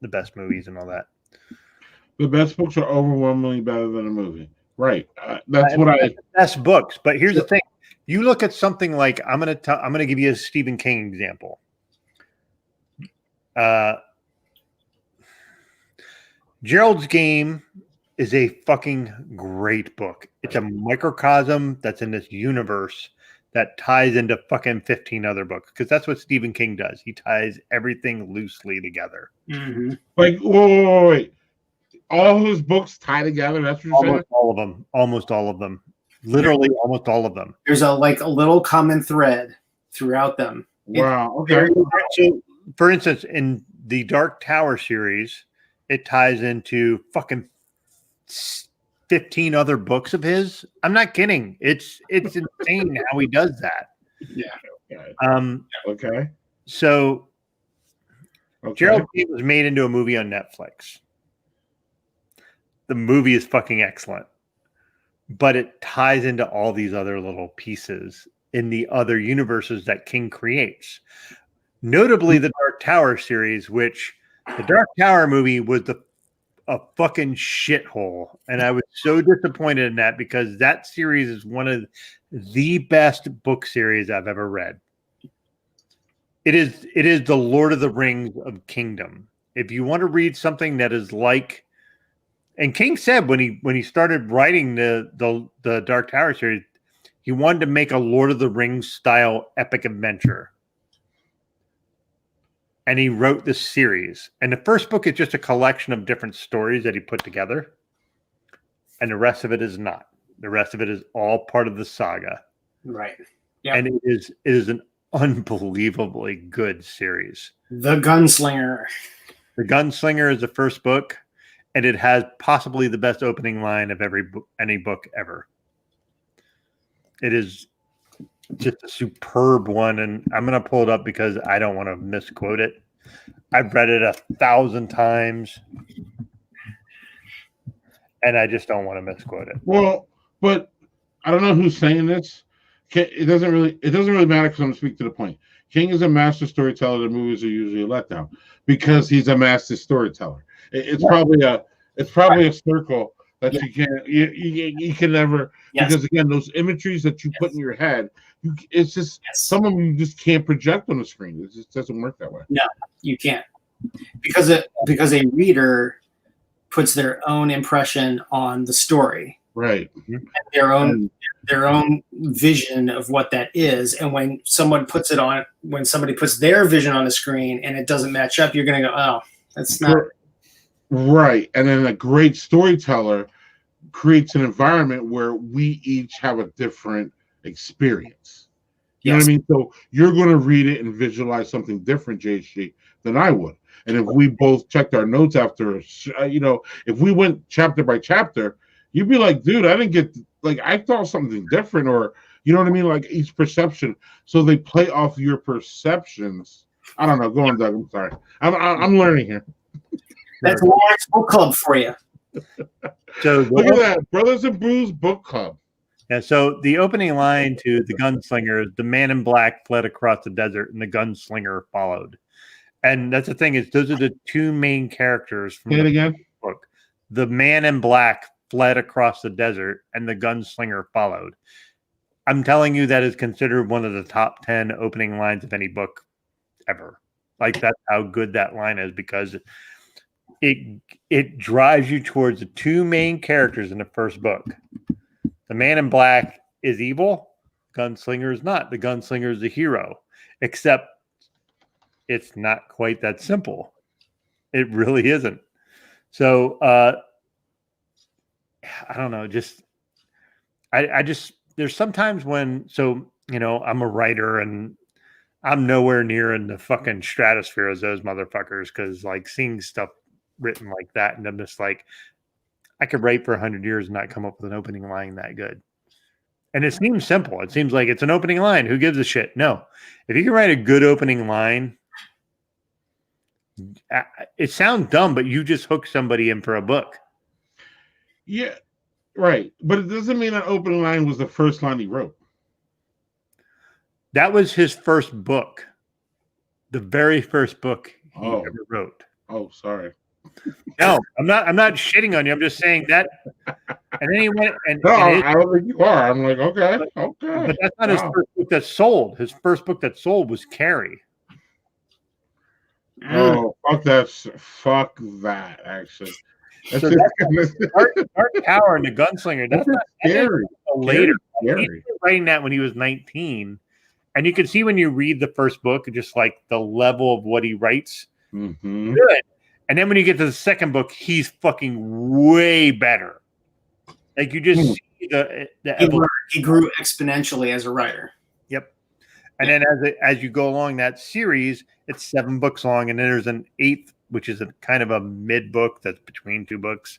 the best movies and all that. The best books are overwhelmingly better than a movie. Right. That's best books. But here's the thing. You look at something like I'm gonna give you a Stephen King example. Gerald's Game is a fucking great book. It's a microcosm that's in this universe that ties into fucking 15 other books, because that's what Stephen King does. He ties everything loosely together. Like, wait. All his books tie together. That's what you're saying? Almost all of them. Literally, almost all of them. There's a little common thread throughout them. Wow. Okay. So, for instance, in the Dark Tower series, it ties into fucking 15 other books of his. I'm not kidding. It's insane how he does that. Yeah. Okay. So, Gerald's Game was made into a movie on Netflix. The movie is fucking excellent, but it ties into all these other little pieces in the other universes that King creates. Notably, the Dark Tower series, which the Dark Tower movie was a fucking shithole. And I was so disappointed in that, because that series is one of the best book series I've ever read. It is the Lord of the Rings of Kingdom. If you want to read something that is like, and King said when he started writing the Dark Tower series, he wanted to make a Lord of the Rings style epic adventure. And he wrote this series. And the first book is just a collection of different stories that he put together. And the rest of it is not. The rest of it is all part of the saga. Right. Yeah. And it is an unbelievably good series. The Gunslinger. The Gunslinger is the first book. And it has possibly the best opening line of any book ever. It is just a superb one, and I'm going to pull it up because I don't want to misquote it. I've read it 1,000 times. and I just don't want to misquote it. Well, but I don't know who's saying this. It doesn't really matter because I'm gonna speak to the point. King is a master storyteller. The movies are usually a letdown because he's a master storyteller. It's probably a circle that you can never, because again, those imageries that you put in your head, it's just some of them you just can't project on the screen. It just doesn't work that way. No, you can't, because a reader puts their own impression on the story, right? And their own vision of what that is. And when somebody puts their vision on the screen and it doesn't match up, you're going to go, oh, that's not right. And then a great storyteller creates an environment where we each have a different experience. You know what I mean? So you're going to read it and visualize something different, JHG, than I would. And if we both checked our notes after, if we went chapter by chapter, you'd be like, dude, I didn't get, like, I thought something different, or, you know what I mean? Like each perception. So they play off your perceptions. I don't know. Go on, Doug. I'm sorry. I'm learning here. That's Lawrence Book Club for you. So look at that. Brothers and Brews Book Club. Yeah, so the opening line to The Gunslinger is the man in black fled across the desert and the gunslinger followed. And that's the thing, is those are the two main characters from the book. The man in black fled across the desert and the gunslinger followed. I'm telling you, that is considered one of the top 10 opening lines of any book ever. Like, that's how good that line is, because it drives you towards the two main characters in the first book. The man in black is evil. Gunslinger is not. The gunslinger is the hero, except it's not quite that simple. It really isn't. So I don't know. I just there's sometimes when, so, you know, I'm a writer and I'm nowhere near in the fucking stratosphere as those motherfuckers, because like seeing stuff written like that, and I'm just like, I could write for 100 years and not come up with an opening line that good. And it seems simple. It seems like it's an opening line. Who gives a shit? No. If you can write a good opening line, it sounds dumb, but you just hook somebody in for a book. Yeah, right. But it doesn't mean that opening line was the first line he wrote. That was his first book. The very first book he ever wrote. Oh, sorry. No, I'm not shitting on you. I'm just saying that. And then he went and I don't think you are. I'm like, okay. But that's not his first book that sold. His first book that sold was Carrie. Oh, fuck that, actually. So that's Dark Tower and the Gunslinger. That's not scary. Later. He was writing that when he was 19. And you can see when you read the first book, just like the level of what he writes. Mm-hmm. Good. And then when you get to the second book, he's fucking way better. Like, you just see the he grew exponentially as a writer. Yep. And then as you go along that series, it's 7 books long, and then there's an 8th, which is a kind of a mid book that's between 2 books.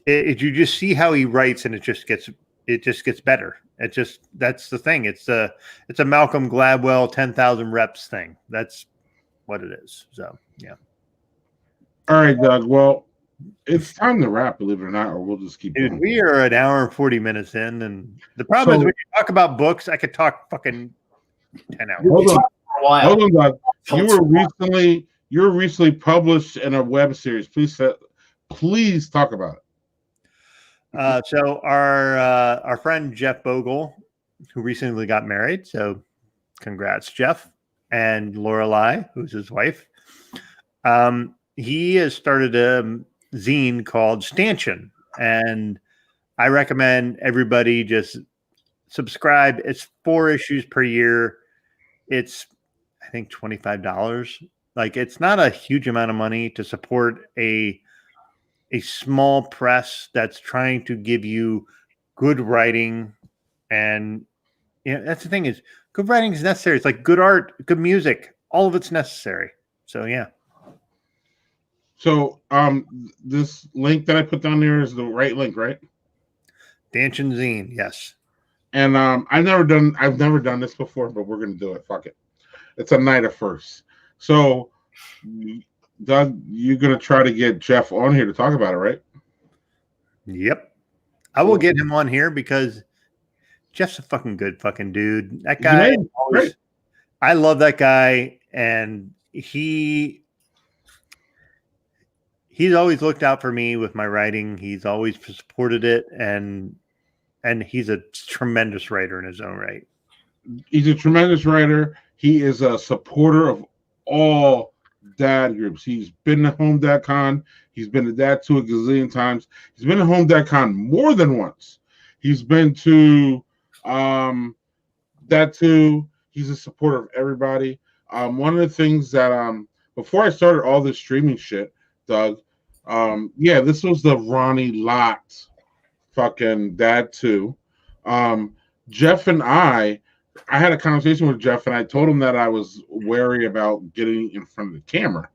You just see how he writes, and it just gets better. That's the thing. It's a Malcolm Gladwell 10,000 reps thing. That's what it is. So yeah. All right, Doug. Well, it's time to wrap, believe it or not, or we'll just keep going. We are an hour and 40 minutes in, and the problem is when you talk about books, I could talk fucking 10 hours. Hold on, Doug. You were recently published in a web series. Please talk about it. So our friend Jeff Bogle, who recently got married, so congrats, Jeff, and Lorelei, who's his wife. He has started a zine called Stanchion, and I recommend everybody just subscribe. It's 4 issues per year. It's, I think, $25. Like, it's not a huge amount of money to support a small press that's trying to give you good writing. And that's the thing, is good writing is necessary. It's like good art, good music, all of it's necessary. So yeah. So this link that I put down there is the right link, right? Stanchion zine, yes. And I've never done this before, but we're gonna do it. Fuck it. It's a night of firsts. So Doug, you're gonna try to get Jeff on here to talk about it, right? Yep. I will get him on here because Jeff's a fucking good fucking dude. That guy, I love that guy, and he's always looked out for me with my writing. He's always supported it, and he's a tremendous writer in his own right. He's a tremendous writer. He is a supporter of all dad groups. He's been to Home Dad Con. He's been to Dad 2 a gazillion times. He's been to Home Dad Con more than once. He's been to Dad 2. He's a supporter of everybody. One of the things that before I started all this streaming shit, Doug, this was the Ronnie Lott fucking Dad 2. Jeff and I had a conversation with Jeff, and I told him that I was wary about getting in front of the camera.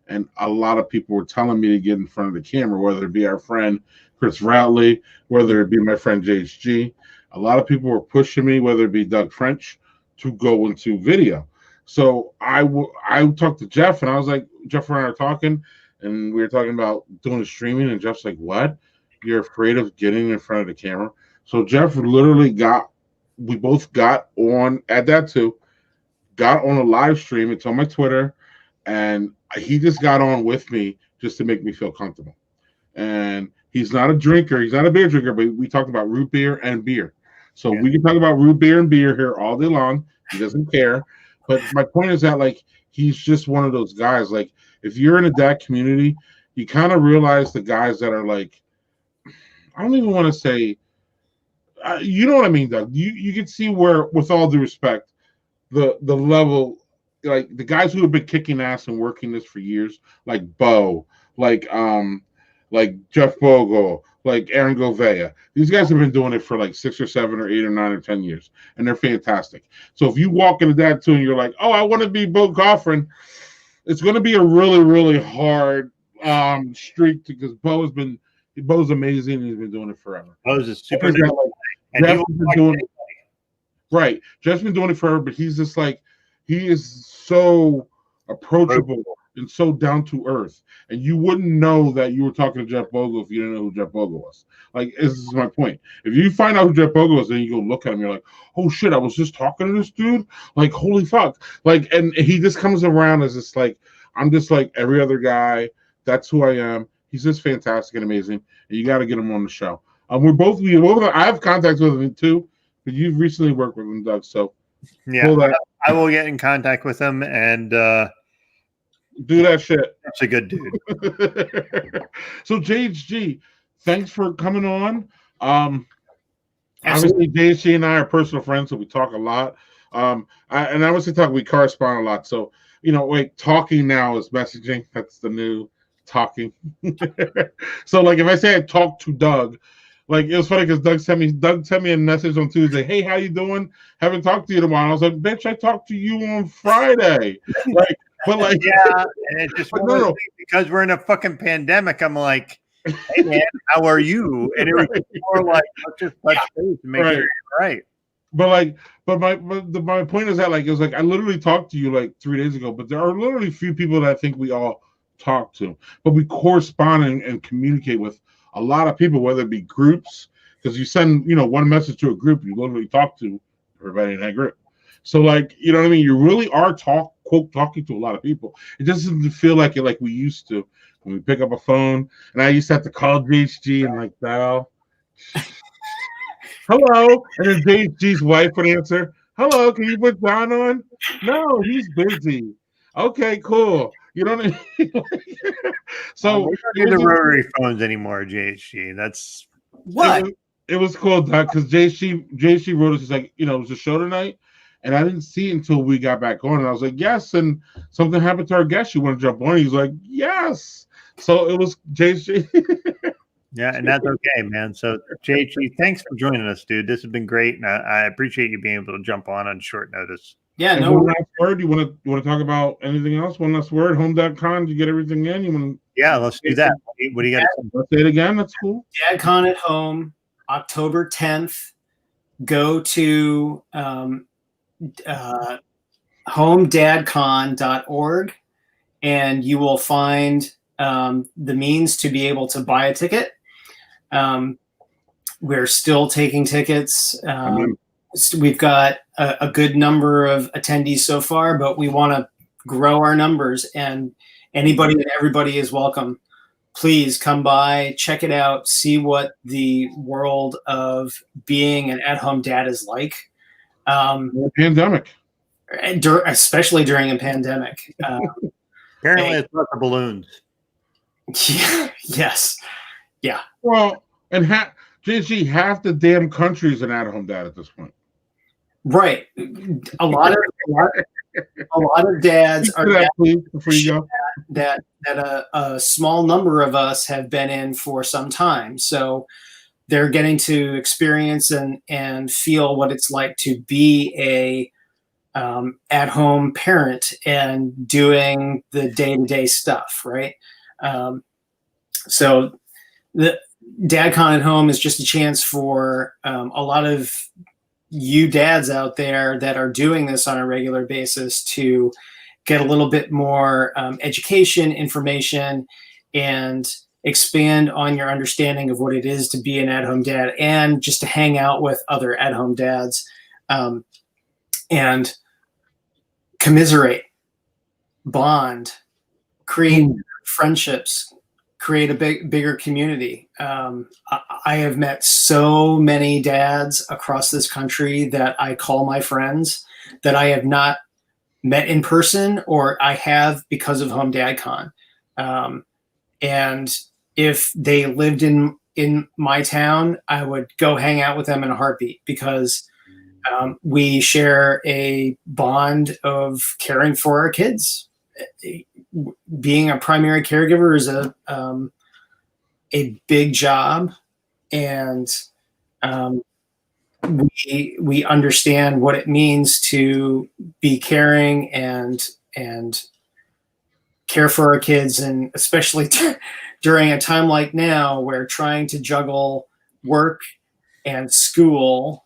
And a lot of people were telling me to get in front of the camera, whether it be our friend Chris Routley, whether it be my friend JHG. A lot of people were pushing me, whether it be Doug French, to go into video. So I talked to Jeff, and I was like, Jeff and I are talking, and we were talking about doing a streaming, and Jeff's like, what? You're afraid of getting in front of the camera? So Jeff literally we both got on at that too, got on a live stream. It's on my Twitter, and he just got on with me just to make me feel comfortable. And he's not a drinker. He's not a beer drinker, but we talked about root beer and beer. So we can talk about root beer and beer here all day long. He doesn't care. But my point is that, like, he's just one of those guys. Like, if you're in a dad community, you kind of realize the guys that are like, I don't even want to say, you know what I mean, Doug? You can see where, with all due respect, the level, like the guys who have been kicking ass and working this for years, like Bo, like Jeff Bogle, like Aaron Govea. These guys have been doing it for like 6 or 7 or 8 or 9 or 10 years, and they're fantastic. So if you walk into that too and you're like, oh, I want to be Bo Coffrin, it's going to be a really, really hard streak, because Bo's amazing, and he's been doing it forever. Bo's a super Jeff's been doing it forever, but he's just like, he is so approachable and so down to earth, and you wouldn't know that you were talking to Jeff Bogle if you didn't know who Jeff Bogle was. Like, this is my point. If you find out who Jeff Bogle is, then you go look at him, you're like, oh shit, I was just talking to this dude. Like, holy fuck. Like, and he just comes around as just like, I'm just like every other guy. That's who I am. He's just fantastic and amazing, and you got to get him on the show. I have contacts with him too, but you've recently worked with him, Doug. So yeah, I will get in contact with him and do that shit. That's a good dude. So JHG, thanks for coming on. Obviously JHG and I are personal friends, so we talk a lot. We correspond a lot. So, you know, like, talking now is messaging. That's the new talking. So, like, if I say I talk to Doug, like, it was funny because Doug sent me a message on Tuesday. Hey, how you doing? Haven't talked to you tomorrow. I was like, bitch, I talked to you on Friday. Like, but like, yeah, and it's just because we're in a fucking pandemic. I'm like, hey man, how are you? And it was more like, let's just touch base and make sure you're right. But my point is that, like, it was like I literally talked to you like 3 days ago, but there are literally few people that I think we all talk to, but we correspond and communicate with a lot of people, whether it be groups, because you send, you know, one message to a group, you literally talk to everybody in that group. So, like, you know what I mean? You really are talking to a lot of people. It doesn't feel like it like we used to when we pick up a phone. And I used to have to call JHG and like dial, hello, and then JHG's wife would answer, hello, can you put John on? No, he's busy. Okay, cool. You know what I mean? So we don't do the rotary phones anymore, JHG. That's what it was cool, Doug, because JHG wrote us, he's like, you know, it was a show tonight, and I didn't see it until we got back on, and I was like, yes, and something happened to our guest. You want to jump on? He's like, yes. So it was JHG. Yeah, and that's okay, man. So JHG, thanks for joining us, dude. This has been great, and I appreciate you being able to jump on short notice. Yeah, no. One last word. You want to talk about anything else? One last word. Home.com. You get everything in. You want? Yeah, let's do that. What do you got? Let's say it again. That's cool. DadCon at Home, October 10th. Go to homedadcon.org, and you will find the means to be able to buy a ticket. We're still taking tickets. We've got a good number of attendees so far, but we want to grow our numbers, and anybody and everybody is welcome. Please come by, check it out, see what the world of being an at-home dad is like. Pandemic. Especially during a pandemic. Apparently, it's about the balloons. Yeah, yes. Yeah. Well, and JG, half the damn country is an at-home dad at this point. Right. A lot of dads are that a small number of us have been in for some time. So they're getting to experience and feel what it's like to be a at-home parent and doing the day-to-day stuff, right? So the DadCon at Home is just a chance for a lot of you dads out there that are doing this on a regular basis to get a little bit more education, information, and expand on your understanding of what it is to be an at-home dad, and just to hang out with other at-home dads and commiserate, bond, create friendships, create a bigger community. I have met so many dads across this country that I call my friends that I have not met in person, or I have because of Home DadCon. And if they lived in my town, I would go hang out with them in a heartbeat, because we share a bond of caring for our kids. Being a primary caregiver is a big job, and we understand what it means to be caring and care for our kids, and especially during a time like now, where trying to juggle work and school,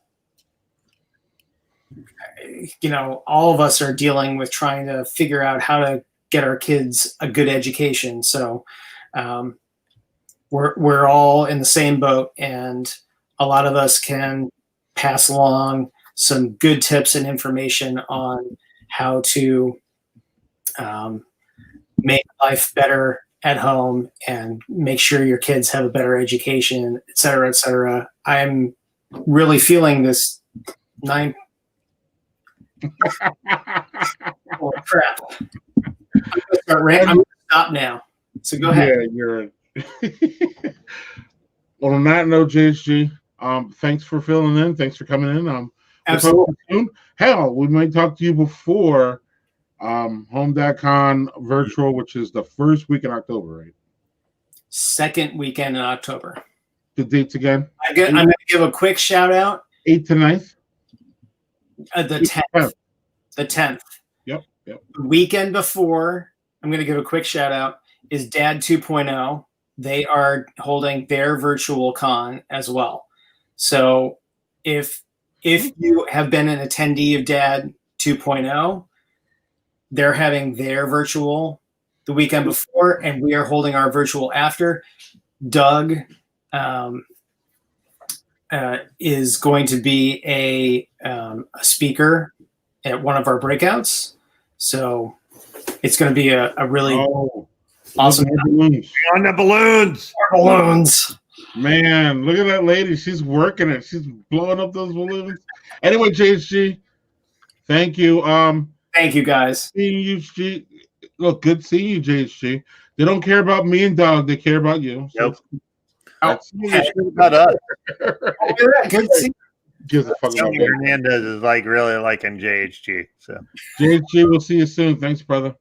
all of us are dealing with trying to figure out how to get our kids a good education. So we're all in the same boat, and a lot of us can pass along some good tips and information on how to make life better at home and make sure your kids have a better education, et cetera, et cetera. I'm really feeling this oh, crap. I'm going to stop now. So go ahead. Yeah, you're well, on that note, JSG, thanks for filling in. Thanks for coming in. Absolutely. Soon. Hell, we might talk to you before Home DadCon virtual, which is the first week in October, right? Second weekend in October. The dates again? I'm going to give a quick shout out. 8th to 9th? The 10th. The 10th. Yep. The weekend before, I'm going to give a quick shout out, is Dad 2.0. They are holding their virtual con as well. So if you have been an attendee of Dad 2.0, they're having their virtual the weekend before, and we are holding our virtual after. Doug is going to be a speaker at one of our breakouts. So it's going to be a really awesome. On the balloons. Balloons. Man, look at that lady. She's working it. She's blowing up those balloons. Anyway, JSG, thank you. Thank you, guys. Seeing you, G. Look, good seeing you, JSG. They don't care about me and Doug. They care about you. So that's about us. Good seeing you. Gives a fuck about me. Hernandez is really liking JHG. So JHG, we'll see you soon. Thanks, brother.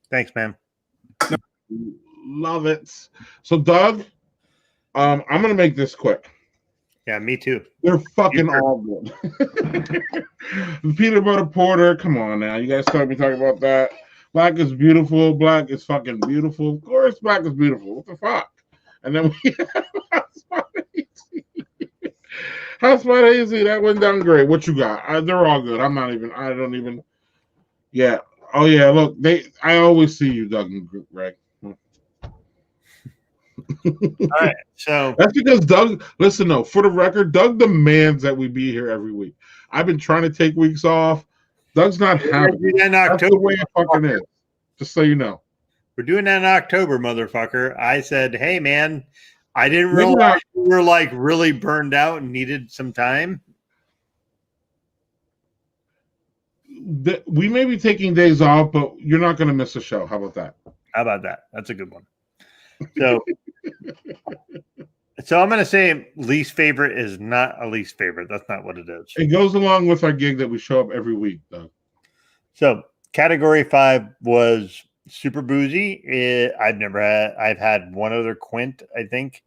Thanks, man. Love it. So, Doug, I'm gonna make this quick. Yeah, me too. They're fucking all good. Peanut butter porter. Come on now. You guys start me talking about that. Black is beautiful. Black is fucking beautiful. Of course, black is beautiful. What the fuck? And then we have Hot Spot Hazy. That went down great. What you got? They're all good. I don't even. Yeah. Oh yeah. Look, I always see you, Doug and Greg. All right, so that's because Doug. Listen, though, for the record, Doug demands that we be here every week. I've been trying to take weeks off. Doug's not having it. in That's October. the way it fucking is. Just so you know. We're doing that in October, motherfucker. I said, hey, man, I didn't realize you were like really burned out and needed some time. We may be taking days off, but you're not going to miss a show. How about that? How about that? That's a good one. So, so I'm going to say least favorite is not a least favorite. That's not what it is. It goes along with our gig that we show up every week, though. So category 5 was super boozy. I've had one other quint, I think.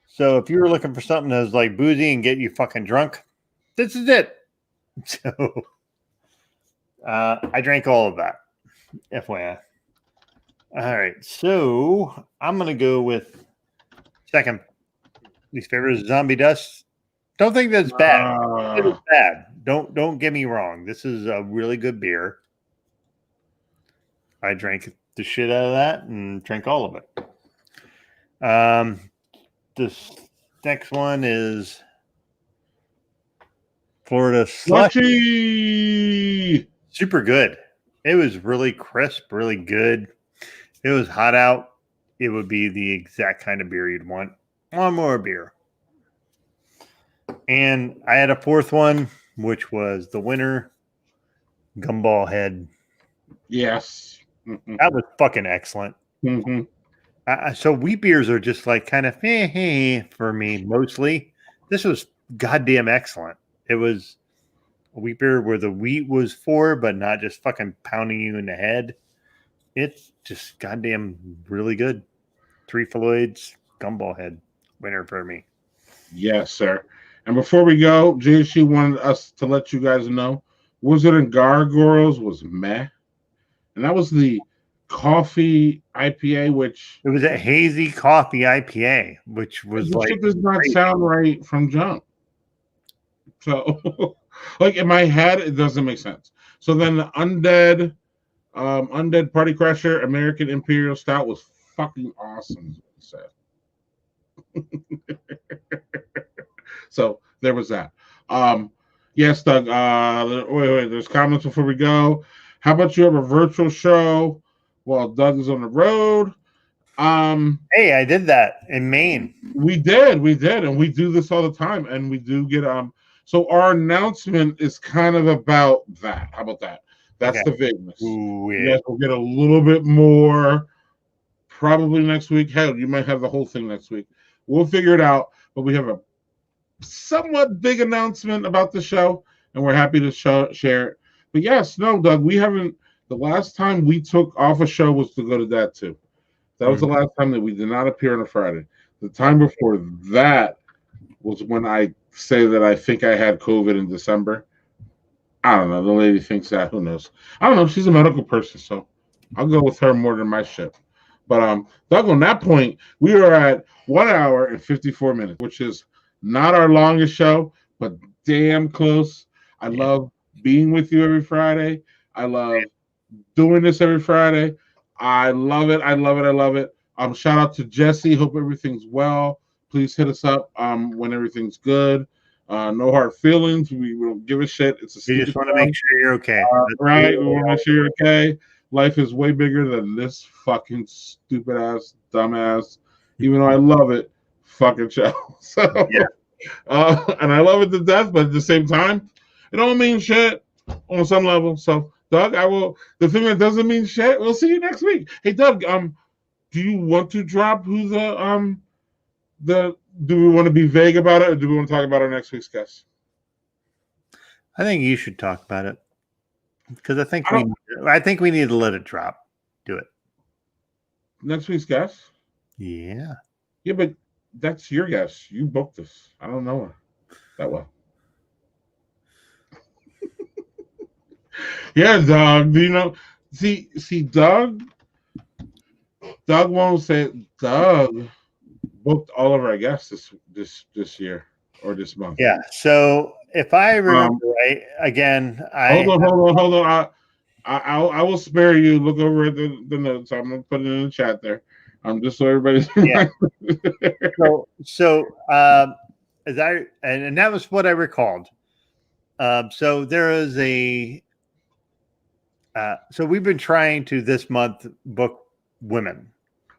So if you were looking for something that was like boozy and get you fucking drunk, this is it. So I drank all of that. FYI. All right. So I'm going to go with second least favorite, Zombie Dust. Don't think that's bad. It is bad. Don't get me wrong. This is a really good beer. I drank the shit out of that and drank all of it. This next one is Florida Slushy. Super good. It was really crisp, really good. It was hot out. It would be the exact kind of beer you'd want. One more beer. And I had a fourth one, which was the winner, Gumball Head. Yes. That was fucking excellent. Mm-hmm. So wheat beers are just like kind of for me mostly. This was goddamn excellent. It was a wheat beer where the wheat was for, but not just fucking pounding you in the head. It's just goddamn really good. 3 Floyds, Gumball Head winner for me. Yes, sir. And before we go, JSU wanted us to let you guys know Wizard and Gargoyles was meh. And that was the coffee IPA, which it was a hazy coffee IPA, which was like it does not sound right from jump. So, like in my head, it doesn't make sense. So then the Undead Party Crasher American Imperial Stout was fucking awesome. So there was that. Yes, Doug. Wait. There's comments before we go. How about you have a virtual show while Doug is on the road? Hey, I did that in Maine. We did, and we do this all the time, and we do get So our announcement is kind of about that. How about that? That's the vagueness. Ooh, yeah. Yes, we'll get a little bit more probably next week. Hell, you might have the whole thing next week. We'll figure it out. But we have a somewhat big announcement about the show, and we're happy to share it. But yes, no, Doug, we haven't. The last time we took off a show was to go to that too. That was the last time that we did not appear on a Friday. The time before that was when I say that I think I had COVID in December. I don't know. The lady thinks that. Who knows? I don't know. She's a medical person, so I'll go with her more than my shit. But Doug, on that point, we are at 1 hour and 54 minutes, which is not our longest show, but damn close. I love being with you every Friday. I love doing this every Friday. I love it. I love it. I love it. Shout out to Jesse. Hope everything's well. Please hit us up when everything's good. No hard feelings. We don't give a shit. It's a. We just want to make sure you're okay. Right. We want to make sure you're okay. Life is way bigger than this fucking stupid ass, dumbass. Even though I love it, fucking show. So yeah. And I love it to death, but at the same time, it don't mean shit on some level. So, Doug, I will. The thing that doesn't mean shit, we'll see you next week. Hey, Doug, do you want to drop who do we want to be vague about it, or do we want to talk about our next week's guest? I think you should talk about it because I think we need to let it drop. Do it. Next week's guest? Yeah. Yeah, but that's your guest. You booked this. I don't know her that well. Yeah, Doug. Do you know? See, Doug won't say. Doug booked all of our guests this year or this month. Yeah. So if I remember right, again, hold on. I will spare you. Look over at the notes. I'm gonna put it in the chat there. Just so everybody's Yeah. So as I and that was what I recalled. So there is a so we've been trying to this month book women.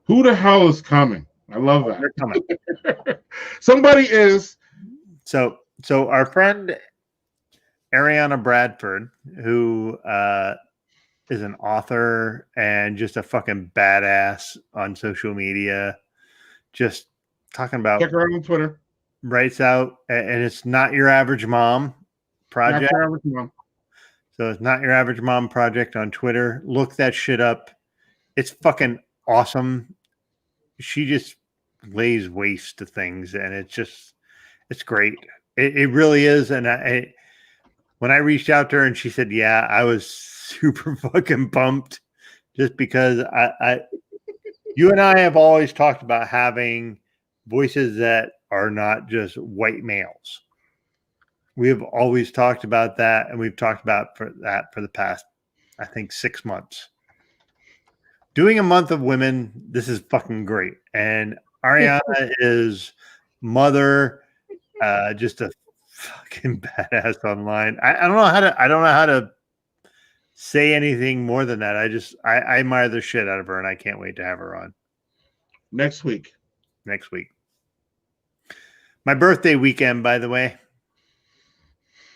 Who the hell is coming? I love that. They're coming. Somebody is. So our friend Ariana Bradford, who is an author and just a fucking badass on social media, just talking about Check her out on Twitter. writes out, and it's Not Your Average Mom project. Not Your Average Mom. So it's Not Your Average Mom project on Twitter. Look that shit up. It's fucking awesome. She just lays waste to things, and it's great. It really is. And when I reached out to her and she said, yeah, I was super fucking pumped just because you and I have always talked about having voices that are not just white males. We have always talked about that, and we've talked about for the past, I think, 6 months. Doing a month of women, this is fucking great. And Ariana is mother, just a fucking badass online. I don't know how to say anything more than that. I admire the shit out of her, and I can't wait to have her on Next week. my birthday weekend, by the way.